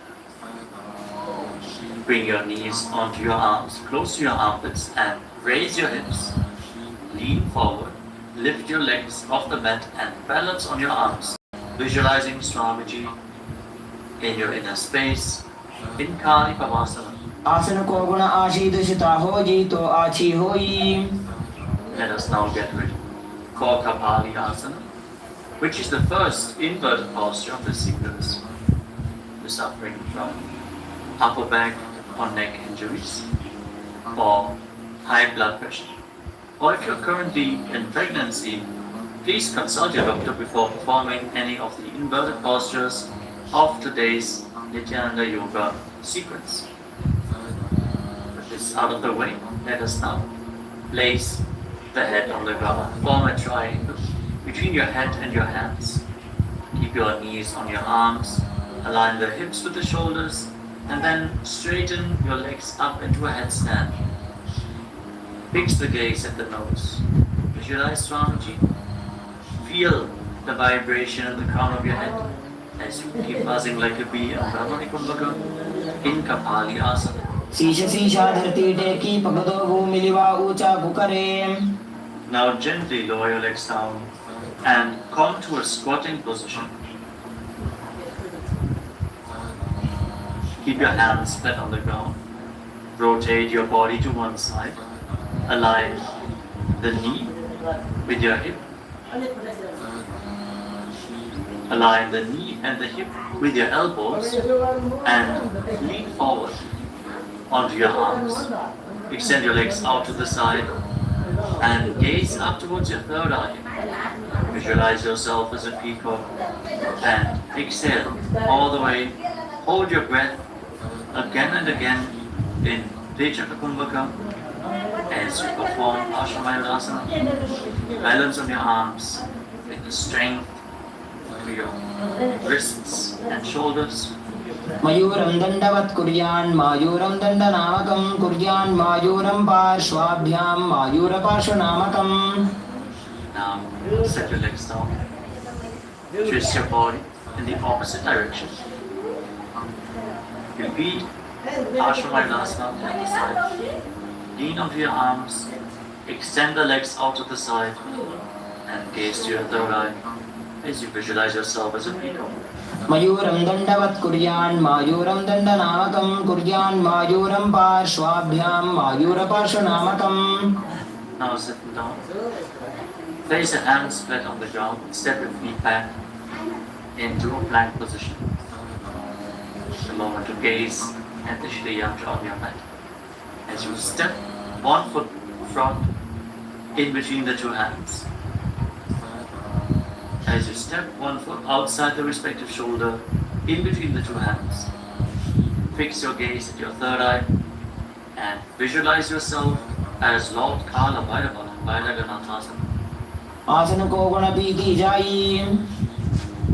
[SPEAKER 1] Bring your knees onto your arms, close to your armpits, and raise your hips. Lean forward, lift your legs off the mat and balance on your arms, visualizing Swamiji in your inner space, in Kali Pavasana.
[SPEAKER 2] आसन को गुण आशीदशिता हो जी तो आची होई.
[SPEAKER 1] Let us now get ready for Kapali Asana, which is the first inverted posture of the seekers. The suffering from upper back or neck injuries, or high blood pressure, or if you're currently in pregnancy, please consult your doctor before performing any of the inverted postures of today's Nithyananda Yoga sequence. With this out of the way, let us now place the head on the ground. Form a triangle between your head and your hands. Keep your knees on your arms. Align the hips with the shoulders and then straighten your legs up into a headstand. Fix the gaze at the nose. Visualize Swamiji. Feel the vibration in the crown of your head as you keep buzzing like a bee in Brahmani Kumbhaka in Kapali Asana.
[SPEAKER 2] शीश शीशा धरती टेकी पगदो भूमिलिवा ऊंचा कुकरे.
[SPEAKER 1] Now gently lower your legs down and come to a squatting position. Keep your hands flat on the ground. Rotate your body to one side. Align the knee with your hip. Align the knee and the hip with your elbows and lean forward onto your arms. Extend your legs out to the side and gaze up towards your third eye. Visualize yourself as a peacock and exhale all the way. Hold your breath Again and again in Tejakakumbhaka, as you perform Ashwamayurasana, balance on your arms with the strength to your wrists and shoulders.
[SPEAKER 2] मयूरं दण्डवत् कुर्यान् मायूरं दण्डनामकं कुर्यान् मायूरं पार्श्वाभ्यां मायूरपार्श्वनामकम्.
[SPEAKER 1] Now set your legs down. Twist your body in the opposite direction. Repeat Ashwamayurasana at the side. Lean onto your arms, extend the legs out to the side, and gaze to your third eye as you visualize yourself as a peacock.
[SPEAKER 2] मयूरं दण्डवत् कुर्यान् मायूरं दण्डनामकं कुर्यान् मायूरं पार्श्वाभ्यां मायूरपार्श्वनामकम्.
[SPEAKER 1] Now sitting down. Place your hands flat on the ground. Step your feet back into a plank position. A moment to gaze at the Shri Yantra on your mat. As you step one foot front in between the two hands. As you step one foot outside the respective shoulder in between the two hands. Fix your gaze at your third eye and visualize yourself as Lord Kala Bhairava Bhairaganathasana.
[SPEAKER 2] आसन को गुण पीती जाई.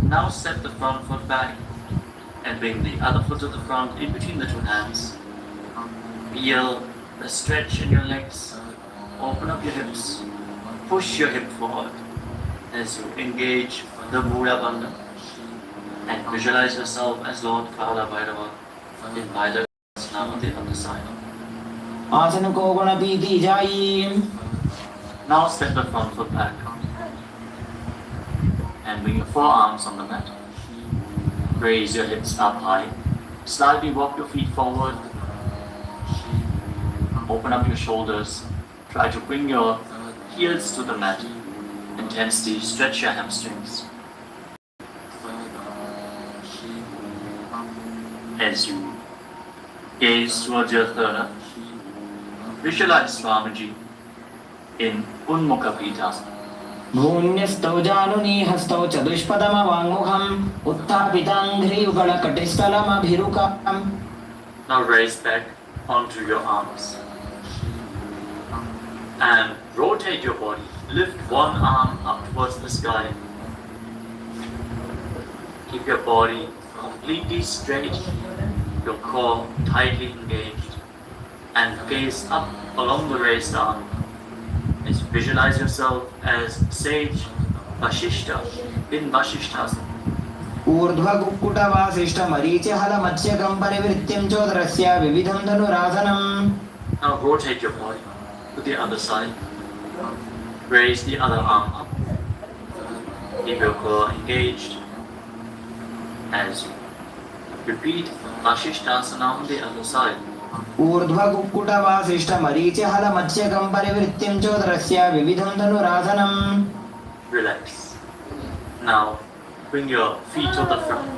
[SPEAKER 1] Now step the front foot back and bring the other foot to the front in between the two hands. Feel the stretch in your legs. Open up your hips. Push your hip forward as you engage the Mula Bandha and visualize yourself as Lord Kala Bhairava in Bhairaganathasana on the other side.
[SPEAKER 2] आसन को गुण पीती जाई.
[SPEAKER 1] Now step the front foot back and bring your forearms on the mat. Raise your hips up high. Slightly walk your feet forward. Open up your shoulders. Try to bring your heels to the mat. Intensely stretch your hamstrings. As you gaze towards your third eye, visualize Swamiji in Unmukha Pithasana.
[SPEAKER 2] भून्यस्तौ जानुनी हस्तौ चतुष्पदमवाङ्मुखम् उत्थापिताङ्घ्रियुगलकटिस्थलमभिरुकम्.
[SPEAKER 1] Now raise back onto your arms and rotate your body. Lift one arm up towards the sky. Keep your body completely straight, your core tightly engaged, and gaze up along the raised arm. As you visualize yourself as sage Vashishta in Vashishthasana.
[SPEAKER 2] ऊर्ध्वकुक्कुटवासिष्ठमरीचिहलमत्स्यकं परिवृत्तिं चोदरस्य विविधं धनुरासनम्.
[SPEAKER 1] Now rotate your body to the other side. Raise the other arm up. Keep your core engaged as you repeat Vashishthasana on the other side.
[SPEAKER 2] ऊर्ध्वकुक्कुटवासिष्ठमरीचिहलमत्स्यकं परिवृत्तिं चोदरस्य विविधं धनुरासनम्.
[SPEAKER 1] Relax. Now bring your feet to the front.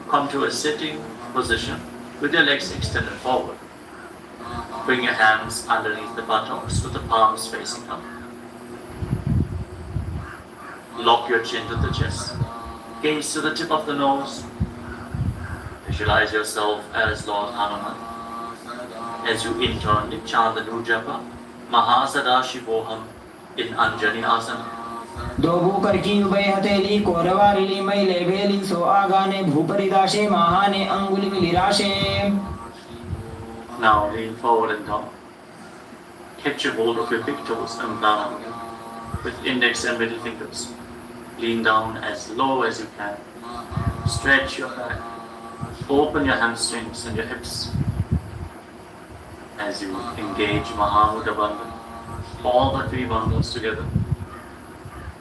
[SPEAKER 1] Come to a sitting position with your legs extended forward. Bring your hands underneath the buttocks with the palms facing up. Lock your chin to the chest. Gaze to the tip of the nose. Visualize yourself as Lord Hanuman. As you internally chant the Nujapa, Mahasada Shivoham in Anjani Asana.
[SPEAKER 2] दो भूकर की उभय हथेली कोरवारिली मैले भेली सो आगाने भूपरिदाशे महाने अंगुली मिलिराशे.
[SPEAKER 1] Now lean forward and down. Capture hold of your big toes and down with index and middle fingers. Lean down as low as you can. Stretch your back. Open your hamstrings and your hips. As you engage Mahamudra Bandha, all the three bandhas together.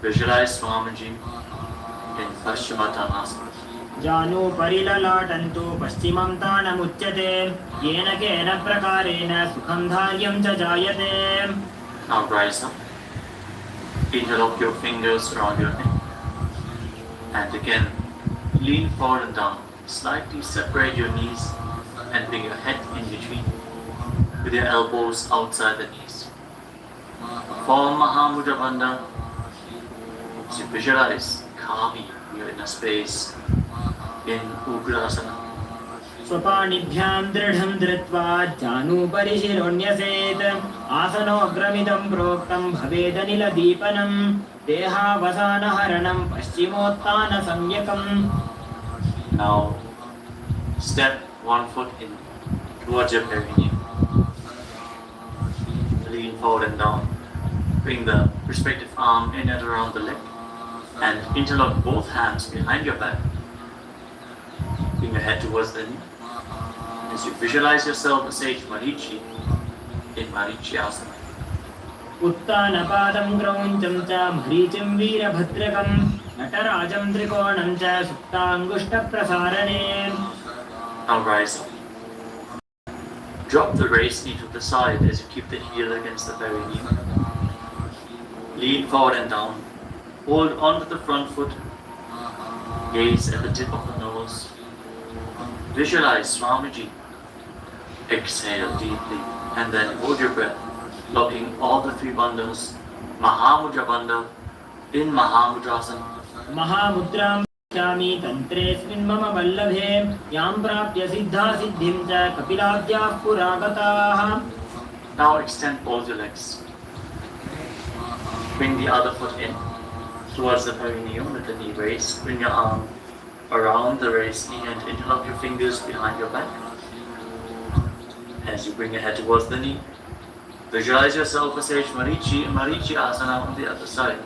[SPEAKER 1] Visualize Swamiji in Paschimottanasana.
[SPEAKER 2] जानो परिललाटन्तो पश्चिमं तानमुच्यते येन केन प्रकारेण सुखं धार्यं च जायते.
[SPEAKER 1] Now rise up. Interlock your fingers around your neck. And again, lean forward and down. Slightly separate your knees and bring your head in between with your elbows outside the knees. Form Mahamudra Bandha. So visualize calmly you're in a space in Ugrasana.
[SPEAKER 2] स्वपाणिभ्यां दृढं धृत्वा जानूपरि शिरोन्यसेत् आसनोऽग्रमिदं प्रोक्तं भवेदनिलदीपनं देहावसानहरणं पश्चिमोत्थानसंज्ञकम्.
[SPEAKER 1] Now step one foot in towards your perineum. Lean forward and down. Bring the respective arm in and around the leg and interlock both hands behind your back. Bring your head towards the knee. As you visualize yourself as Sage Marichi in Marichi Asana.
[SPEAKER 2] उत्तानपादं क्रौञ्चं च मरीचिं वीरभद्रकं नटराजं त्रिकोणं च सुप्ताङ्गुष्ठप्रसारणे.
[SPEAKER 1] Now rise up. Drop the raised knee to the side as you keep the heel against the perineum. Lean forward and down. Hold onto the front foot. Gaze at the tip of the nose. Visualize Swamiji. Exhale deeply and then hold your breath, locking all the three bandhas. Mahamudra bandha in Mahamudrasana.
[SPEAKER 2] महामुद्रां पश्यामि तन्त्रेऽस्मिन् मम वल्लभे यां प्राप्य सिद्धा सिद्धिं च कपिलाद्याः पुरागताः.
[SPEAKER 1] Now extend both your legs. Bring the other foot in towards the perineum with the knee raised. Bring your arm around the raised knee and interlock your fingers behind your back. As you bring your head towards the knee, visualize yourself as Sage Marichi in Marichi Asana on the other side.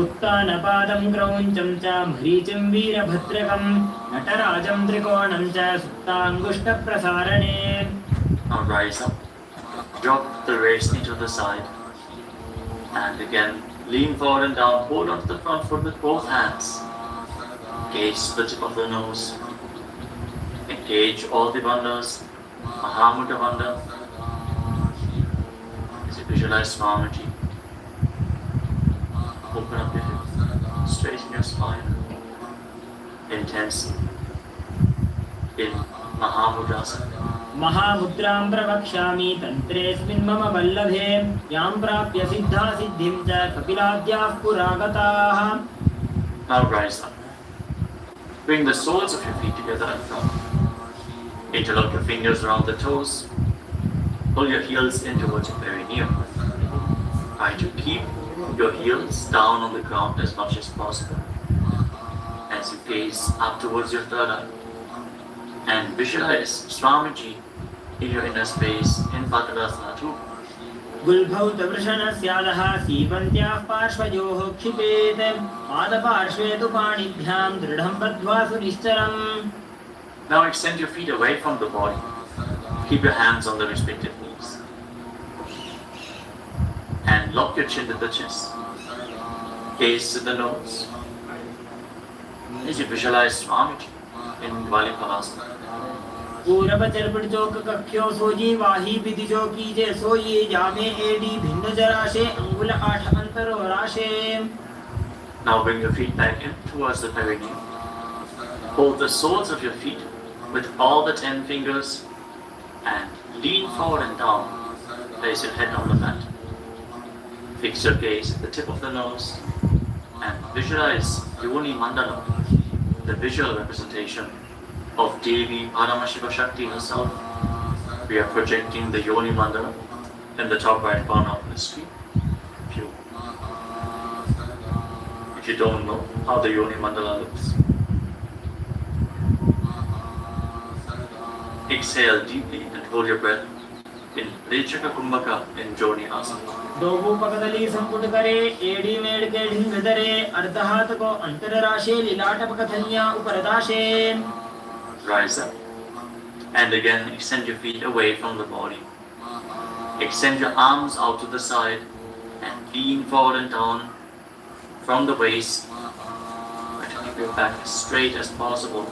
[SPEAKER 2] उत्तानपादं क्रौञ्चं च मरीचिं वीरभद्रकं नटराजं त्रिकोणं च सुप्ताङ्गुष्ठप्रसारणे.
[SPEAKER 1] Now rise up. Drop the raised knee to the side. And again, lean forward and down. Hold onto the front foot with both hands. Gaze to the tip of the nose. Engage all the bandhas. Mahamudra bandha. As you visualize Swamiji. Open up your hips. Straighten your spine. Intensely. In Mahamudrasana.
[SPEAKER 2] महामुद्रां प्रवक्ष्यामि तन्त्रेऽस्मिन् मम वल्लभे यां प्राप्य सिद्धा सिद्धिं च कपिलाद्याः पुरागताः.
[SPEAKER 1] Now rise up. Bring the soles of your feet together in front. Interlock your fingers around the toes. Pull your heels in towards your perineum. Try to keep your heels down on the ground as much as possible. As you gaze up towards your third eye. And visualize Swamiji in your inner space in Padmasana 2.
[SPEAKER 2] गुल्भौ तवृषणस्यादः सीपन्त्याः पार्श्वयोः क्षिपेत् पादपार्श्वे तु पाणिभ्यां दृढं बद्ध्वा सुनिश्चरम्.
[SPEAKER 1] Now extend your feet away from the body. Keep your hands on the respective knees. And lock your chin to the chest. Gaze to the nose. As you visualize Swamiji in Dvalikavasana.
[SPEAKER 2] पूरब चरपट चौक कख्यो सोजी वाही विधि चौकी जे सोई जामे AD भिन्न जराशे अंगुल 8 अंतरो राशे.
[SPEAKER 1] Now bring your feet back in towards the perineum. Hold the soles of your feet with all the 10 fingers and lean forward and down. Place your head on the mat. Fix your gaze at the tip of the nose and visualize Yoni Mandala, the visual representation of Devi Paramashiva Shakti herself. We are projecting the Yoni Mandala in the top right corner of the screen. If you don't know how the Yoni Mandala looks, exhale deeply and hold your breath in Rechaka Kumbhaka in Joni Asana.
[SPEAKER 2] दोबू पकदली संपुट करे AD made के ढिंग धरे अर्धहात को अंतर राशे लीलाट पकथनिया उपरदाशे.
[SPEAKER 1] Rise up. And again, extend your feet away from the body. Extend your arms out to the side and lean forward and down from the waist. Try to keep your back as straight as possible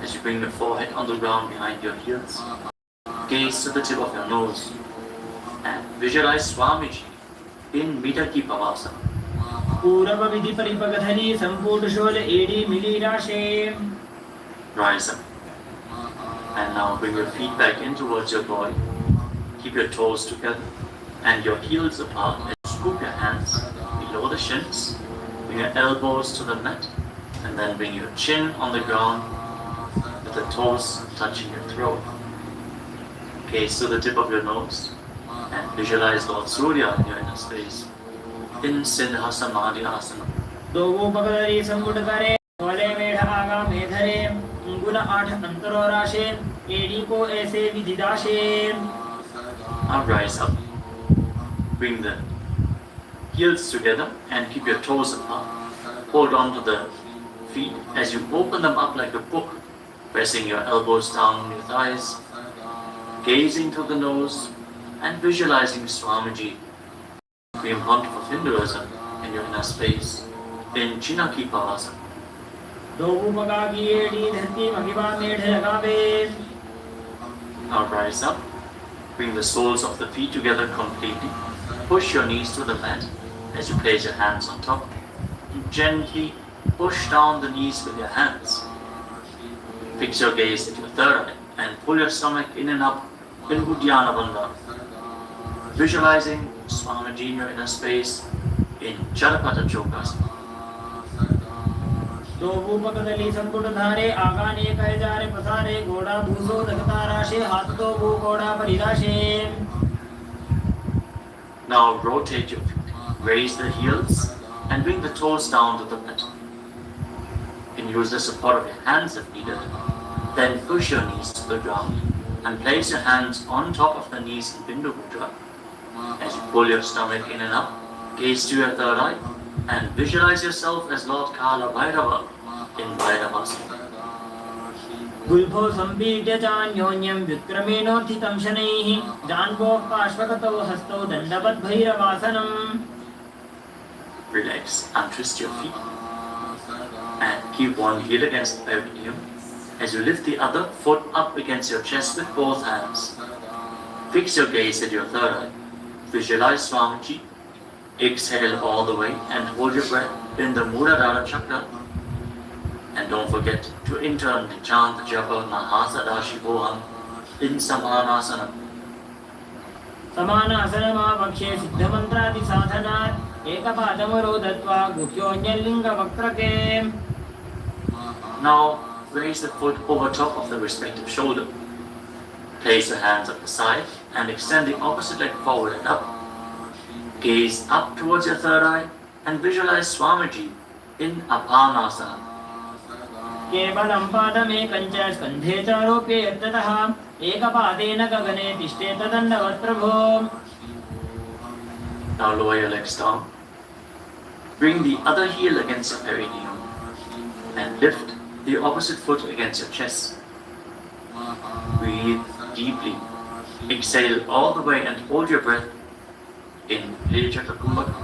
[SPEAKER 1] as you bring your forehead on the ground behind your heels. Gaze to the tip of your nose and visualize Swamiji in Mitaki Pavasana.
[SPEAKER 2] पूरब विधि परिपकथनी संपुट शोल एडी मिली राशे.
[SPEAKER 1] Rise up. And now bring your feet back in towards your body. Keep your toes together and your heels apart and scoop your hands below the shins. Bring your elbows to the mat and then bring your chin on the ground with the toes touching your throat. Gaze to the tip of your nose and visualize Lord Surya in your inner space in Siddha Samadhi Asana.
[SPEAKER 2] दोगो पकड़री संकुट करे वाले मेढ़ आगा मेधरे अंगुल 8 अंतरो राशे एड़ी को ऐसे विधिदाशे.
[SPEAKER 1] Now rise up. Bring the heels together and keep your toes apart. Hold on to the feet as you open them up like a book, pressing your elbows down on your thighs, gazing through the nose and visualizing Swamiji, Supreme Pontiff of Hinduism, in your inner space in Chinaki Pavasana.
[SPEAKER 2] दोगो पका की एड़ी धरती महिमा मेढ़ लगावे.
[SPEAKER 1] Now rise up. Bring the soles of the feet together completely. Push your knees to the mat as you place your hands on top. And gently push down the knees with your hands. Fix your gaze at your third eye and pull your stomach in and up in Uddiyana Bandha. Visualizing Swamiji in your inner space in Charapata Chokasana.
[SPEAKER 2] दोगो पकड़ली संकुट धारे आगाने कह जारे पसारे घोड़ा भूसो दगता राशे हाथ दोगो घोड़ा परिराशे.
[SPEAKER 1] Now rotate your feet. Raise the heels and bring the toes down to the mat. You can use the support of your hands if needed. Then push your knees to the ground and place your hands on top of the knees in Bindu Mudra. As you pull your stomach in and up, gaze to your third eye and visualize yourself as Lord Kala Bhairava in Bhairavasana.
[SPEAKER 2] गुल्फो संपीड्य चान्योन्यं व्युत्क्रमेणोत्थितं शनैः जान्वोः पार्श्वगतौ हस्तौ दण्डवद् भैरवासनम्.
[SPEAKER 1] Relax, untwist your feet and keep one heel against the perineum as you lift the other foot up against your chest with both hands. Fix your gaze at your third eye. Visualize Swamiji. Exhale all the way and hold your breath in the Muladhara chakra. And don't forget to internally chant the japa Mahasadaशिवोऽहम् in Samanasana.
[SPEAKER 2] समानासनमावक्ष्ये सिद्धमन्त्रादि साधनात् एकपादमरो दत्वा गुह्योऽन्यलिङ्गवक्त्रके.
[SPEAKER 1] Now raise the foot over top of the respective shoulder. Place your hands at the side and extend the opposite leg forward and up. Gaze up towards your third eye and visualize Swamiji in Apanasana.
[SPEAKER 2] केवलं पादमेकं च स्कन्धे च आरोप्य यत्ततः एकपादेन गगने तिष्ठेत दण्डवत् प्रभो.
[SPEAKER 1] Now lower your legs down. Bring the other heel against your perineum and lift the opposite foot against your chest. Breathe deeply. Exhale all the way and hold your breath in Hridayachakra Kumbhaka.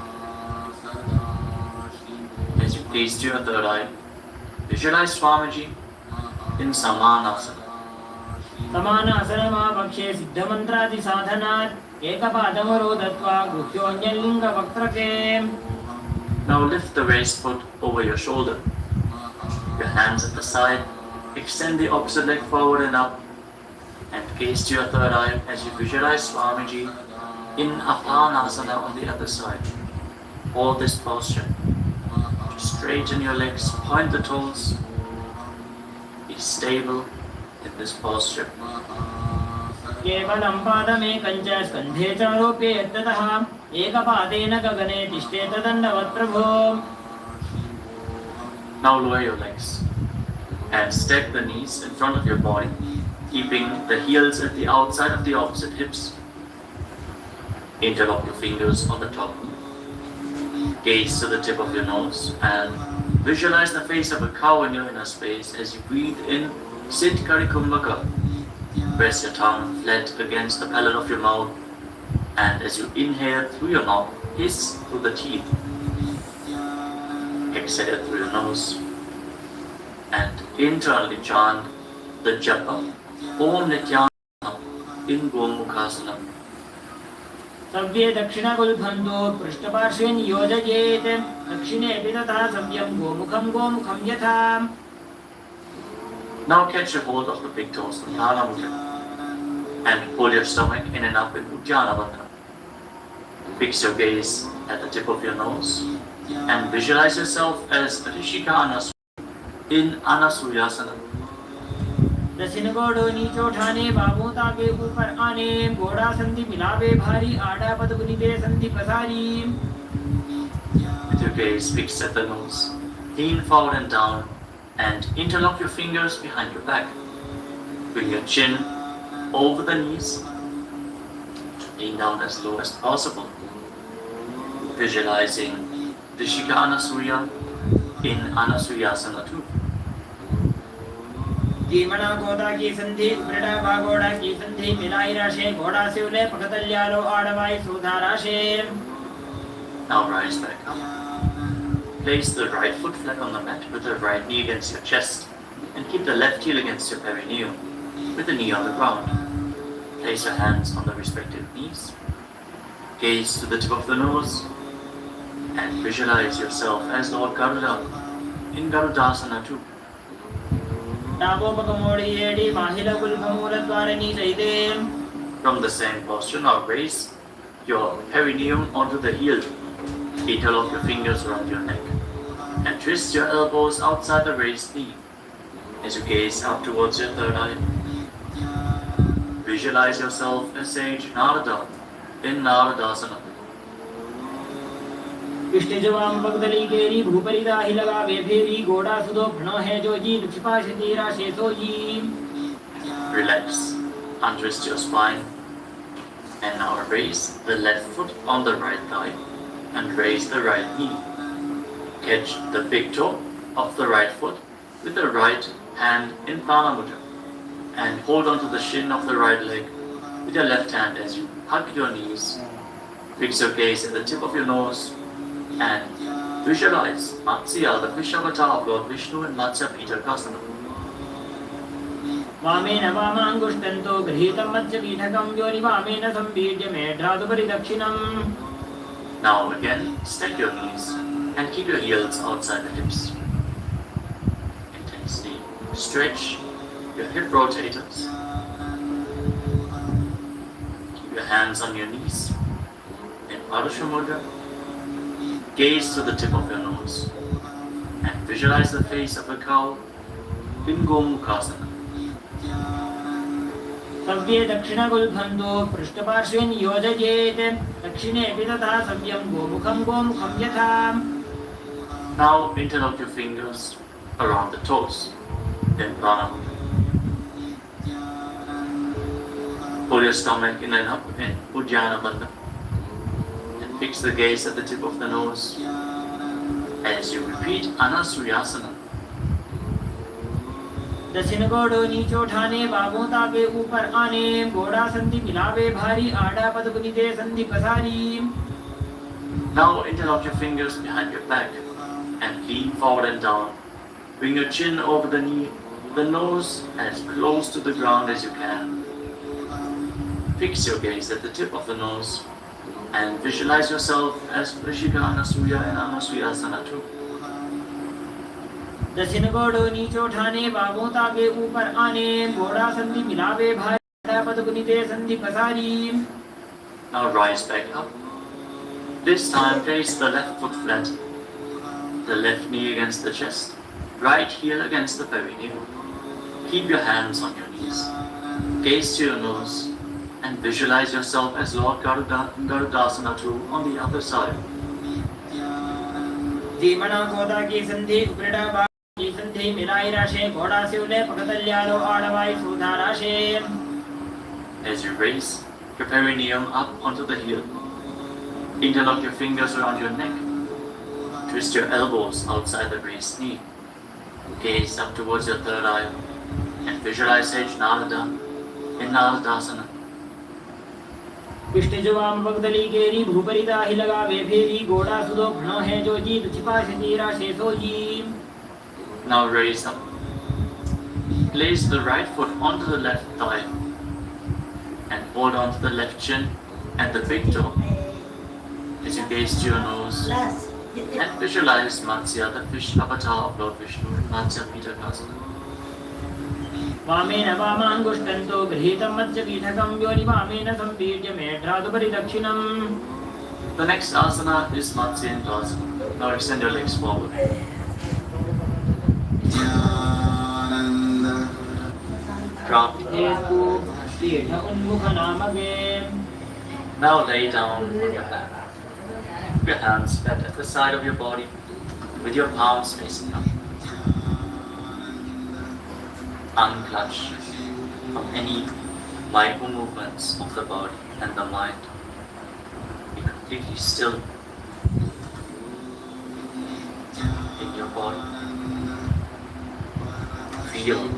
[SPEAKER 1] As you gaze to your third eye, visualize Swamiji in Samanasana.
[SPEAKER 2] समानासनमावक्ष्ये सिद्धमन्त्रादि साधनात् एकपादमरो दत्वा गुह्योऽन्यलिङ्गवक्त्रके.
[SPEAKER 1] Now lift the raised foot over your shoulder. Your hands at the side. Extend the opposite leg forward and up. And gaze to your third eye as you visualize Swamiji in Apanasana on the other side. Hold this posture. Straighten your legs, point the toes. Be stable in this posture.
[SPEAKER 2] केवलं पादमेकं च स्कन्धे च आरोप्य यत्ततः एकपादेन गगने तिष्ठेत दण्डवत् प्रभो.
[SPEAKER 1] Now lower your legs and stack the knees in front of your body, keeping the heels at the outside of the opposite hips. Interlock your fingers on the top. Gaze to the tip of your nose and visualize the face of a cow in your inner space as you breathe in Sit Kari Kumbhaka. Press your tongue flat against the palate of your mouth, and as you inhale through your mouth, hiss through the teeth. Exhale through your nose and internally chant the japa Om Nithyananda in Gomukhasana.
[SPEAKER 2] सव्ये दक्षिणगुल्फन्तो पृष्ठपार्श्वे नियोजयेत् दक्षिणेऽपि तथा सव्यं गोमुखं गोमुखं यथा.
[SPEAKER 1] Now catch a hold of the big toes in Dana Mudra and pull your stomach in and up in Uddiyana Bandha. Fix your gaze at the tip of your nose and visualize yourself as Rishika Anasura in Anasuyasana.
[SPEAKER 2] दक्षिण गोड़ो नीचो ठाने बाबू ताके ऊपर आने घोड़ा संधि मिलावे भारी आड़ा पद बुनिदे संधि पसारी.
[SPEAKER 1] With your gaze fixed at the nose, lean forward and down and interlock your fingers behind your back. Bring your chin over the knees. Lean down as low as possible. Visualizing Rishika Anasuya in Anasuyasana 2.
[SPEAKER 2] जीवना गोदा की संधि उपरिड़ा भागोड़ा की संधि मिलाई राशे घोड़ा से उले पकतल्यालो आड़वाई सुधा राशे.
[SPEAKER 1] Now rise back up. Place the right foot flat on the mat with the right knee against your chest and keep the left heel against your perineum with the knee on the ground. Place your hands on the respective knees. Gaze to the tip of the nose and visualize yourself as Lord Garuda in Garudasana 2. From the same posture, now raise your perineum onto the heel. Interlock your fingers around your neck and twist your elbows outside the raised knee as you gaze up towards your third eye. Visualize yourself as Sage Narada in Naradasana.
[SPEAKER 2] विष्णुजवाम बगदली केरी भूपरिदा हिलगा वेफेरी घोड़ा सुदो भनो है जो जी छिपा शतीरा शेषो जी.
[SPEAKER 1] Relax, untwist your spine and now raise the left foot on the right thigh and raise the right knee. Catch the big toe of the right foot with the right hand in Prana Mudra and hold onto the shin of the right leg with your left hand as you hug your knees. Fix your gaze at the tip of your nose and visualize Matsya, the fish avatar of Lord Vishnu in Matsya Pitakasana.
[SPEAKER 2] वामेन वामांगुष्टन्तो गृहीतं मत्स्य पीठकं योनि वामेन संबीड्य मेढ्रादुपरि दक्षिणम्.
[SPEAKER 1] Now again, stack your knees and keep your heels outside the hips. Intensely stretch your hip rotators. Keep your hands on your knees in Padusha Mudra. Gaze to the tip of your nose and visualize the face of a cow in Gomukhasana.
[SPEAKER 2] सव्ये दक्षिणगुल्भन्दो पृष्ठपार्श्वे नियोजयेत् दक्षिणेऽपि तथा सव्यं गोमुखं यथा.
[SPEAKER 1] Now interlock your fingers around the toes in Pranam. Pull your stomach in and up in Ujjana Bandha and fix the gaze at the tip of the nose as you repeat Anasuyasana.
[SPEAKER 2] दक्षिण गोड़ो नीचो ठाने बाबू ताके ऊपर आने घोड़ा संधि मिलावे भारी आड़ा पद बुनिदे संधि पसारी.
[SPEAKER 1] Now interlock your fingers behind your back and lean forward and down. Bring your chin over the knee, the nose as close to the ground as you can. Fix your gaze at the tip of the nose and visualize yourself as Rishika Anasuya in Anasuyasana 2.
[SPEAKER 2] दक्षिण गोड़ो नीचो ठाने बाबू ताके ऊपर आने घोड़ा संधि मिलावे भारी आड़ा पद बुनिदे संधि पसारी.
[SPEAKER 1] Now rise back up. This time place the left foot flat, the left knee against the chest, right heel against the perineum. Keep your hands on your knees. Gaze to your nose and visualize yourself as Lord Garuda in Garudasana 2 on the other side.
[SPEAKER 2] जीवना गोदा की संधि उपरिड़ा भाग की संधि मिलाई राशे घोड़ा से उले पकतल्यालो आड़वाई सुधा राशे.
[SPEAKER 1] As you raise your perineum up onto the heel, interlock your fingers around your neck. Twist your elbows outside the raised knee. Gaze up towards your third eye and visualize Sage Narada in Naradasana.
[SPEAKER 2] विष्णुजवाम बगदली केरी भूपरिदा हिलगा वेफेरी घोड़ा सुदो भनो है जो जी छिपा शतीरा शेषो जी.
[SPEAKER 1] Now raise up. Place the right foot onto the left thigh and hold on to the left chin and the big toe as you gaze to your nose and visualize Matsya, the fish avatar of Lord Vishnu in Matsya Pitakasana.
[SPEAKER 2] वामेन वामांगुष्टन्तो गृहीतं मत्स्य पीठकं योनि वामेन संपीड्य मेढ्रादुपरि दक्षिणम्.
[SPEAKER 1] The next asana is Matsyendrasana. Now extend your legs forward. craft. Now lay down on your back. Your hands flat at the side of your body with your palms facing up. Unclutch from any micro movements of the body and the mind. Be completely still in your body. Feel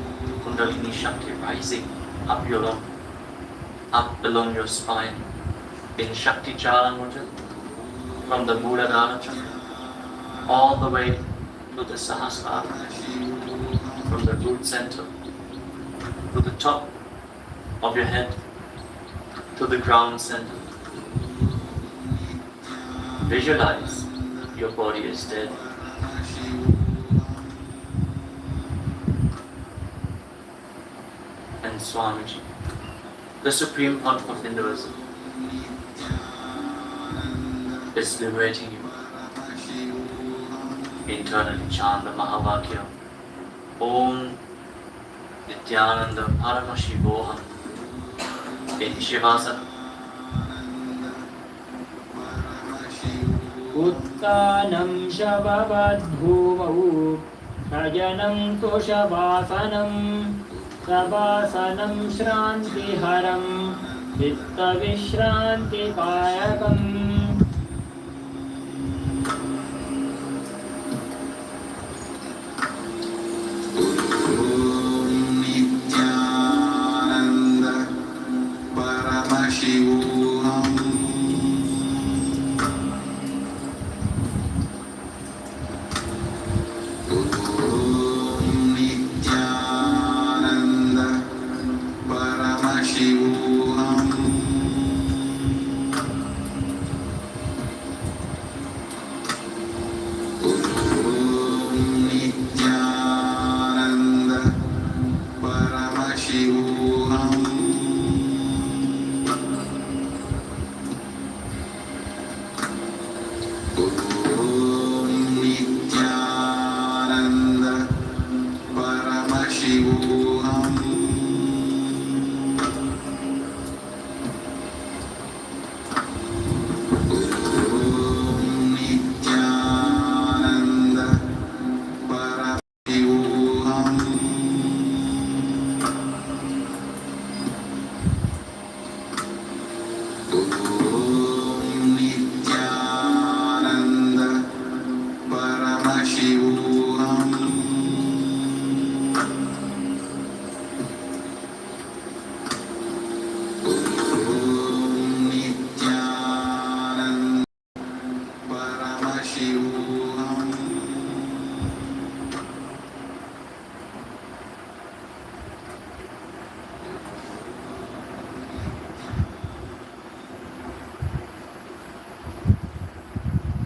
[SPEAKER 1] Kundalini Shakti rising up along your spine in Shakti Chala Mudra, from the Muladhara Chakra all the way to the Sahasrara, from the root center to the top of your head to the ground center. Visualize your body is dead. And Swamiji, the supreme heart of Hinduism, is liberating you. Internally chant the Mahavakya, Om Nithyananda Paramashivoham, in Shivasana.
[SPEAKER 2] Uttanam Shavavadbhuvau Rajanam Toshavasanam Savasanam Shrantiharam Vitta Vishranti Kayakam.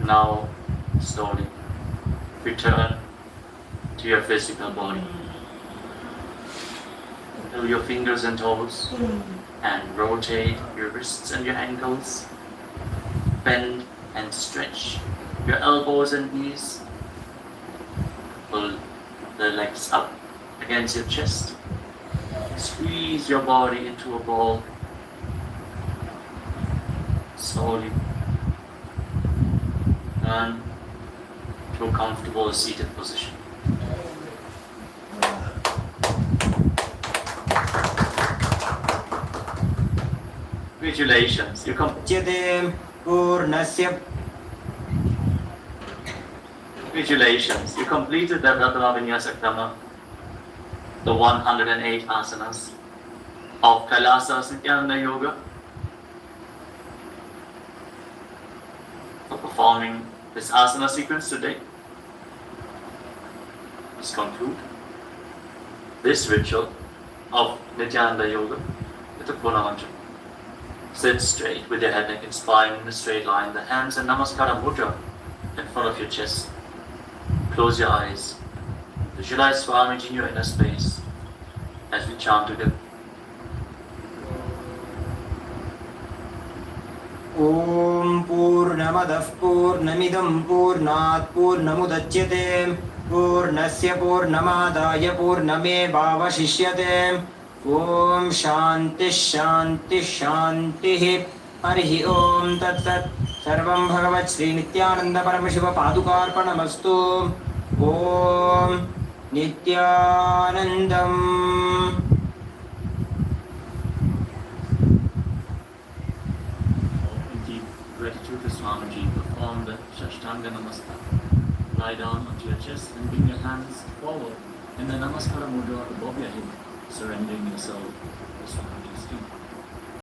[SPEAKER 1] Now, slowly, return to your physical body. Feel your fingers and toes and rotate your wrists and your ankles. Bend and stretch your elbows and knees. Pull the legs up against your chest. Squeeze your body into a ball. Slowly turn to a comfortable seated position. Congratulations, you Congratulations, you completed the Pratama Vinyasa Krama, the 108 asanas of Kailasa Nepal Yoga. For performing this asana sequence today, let's conclude this ritual of Nithyananda Yoga with a Purna mantra. Sit straight with your head, neck and spine in a straight line, the hands in Namaskara Mudra in front of your chest. Close your eyes. Visualize Swamiji in your inner space as we chant together.
[SPEAKER 2] Om Purnamadah Purnamidam Purnat Purnamudachyate Purnasya Purnamadaya Purnamevavashishyate ॐ शान्तिः शान्तिः शान्तिः हरिः ॐ तत्सत् सर्वं भगवत् श्रीनित्यानन्द परमशिवपादुकार्पणमस्तु ॐ नित्यानन्दम्
[SPEAKER 1] In deep gratitude to Swamiji, perform the Shashtanga Namaskar. Lie down onto your chest and bring your hands forward in the Namaskara mudra above your head, surrendering yourself to Swamiji's feet.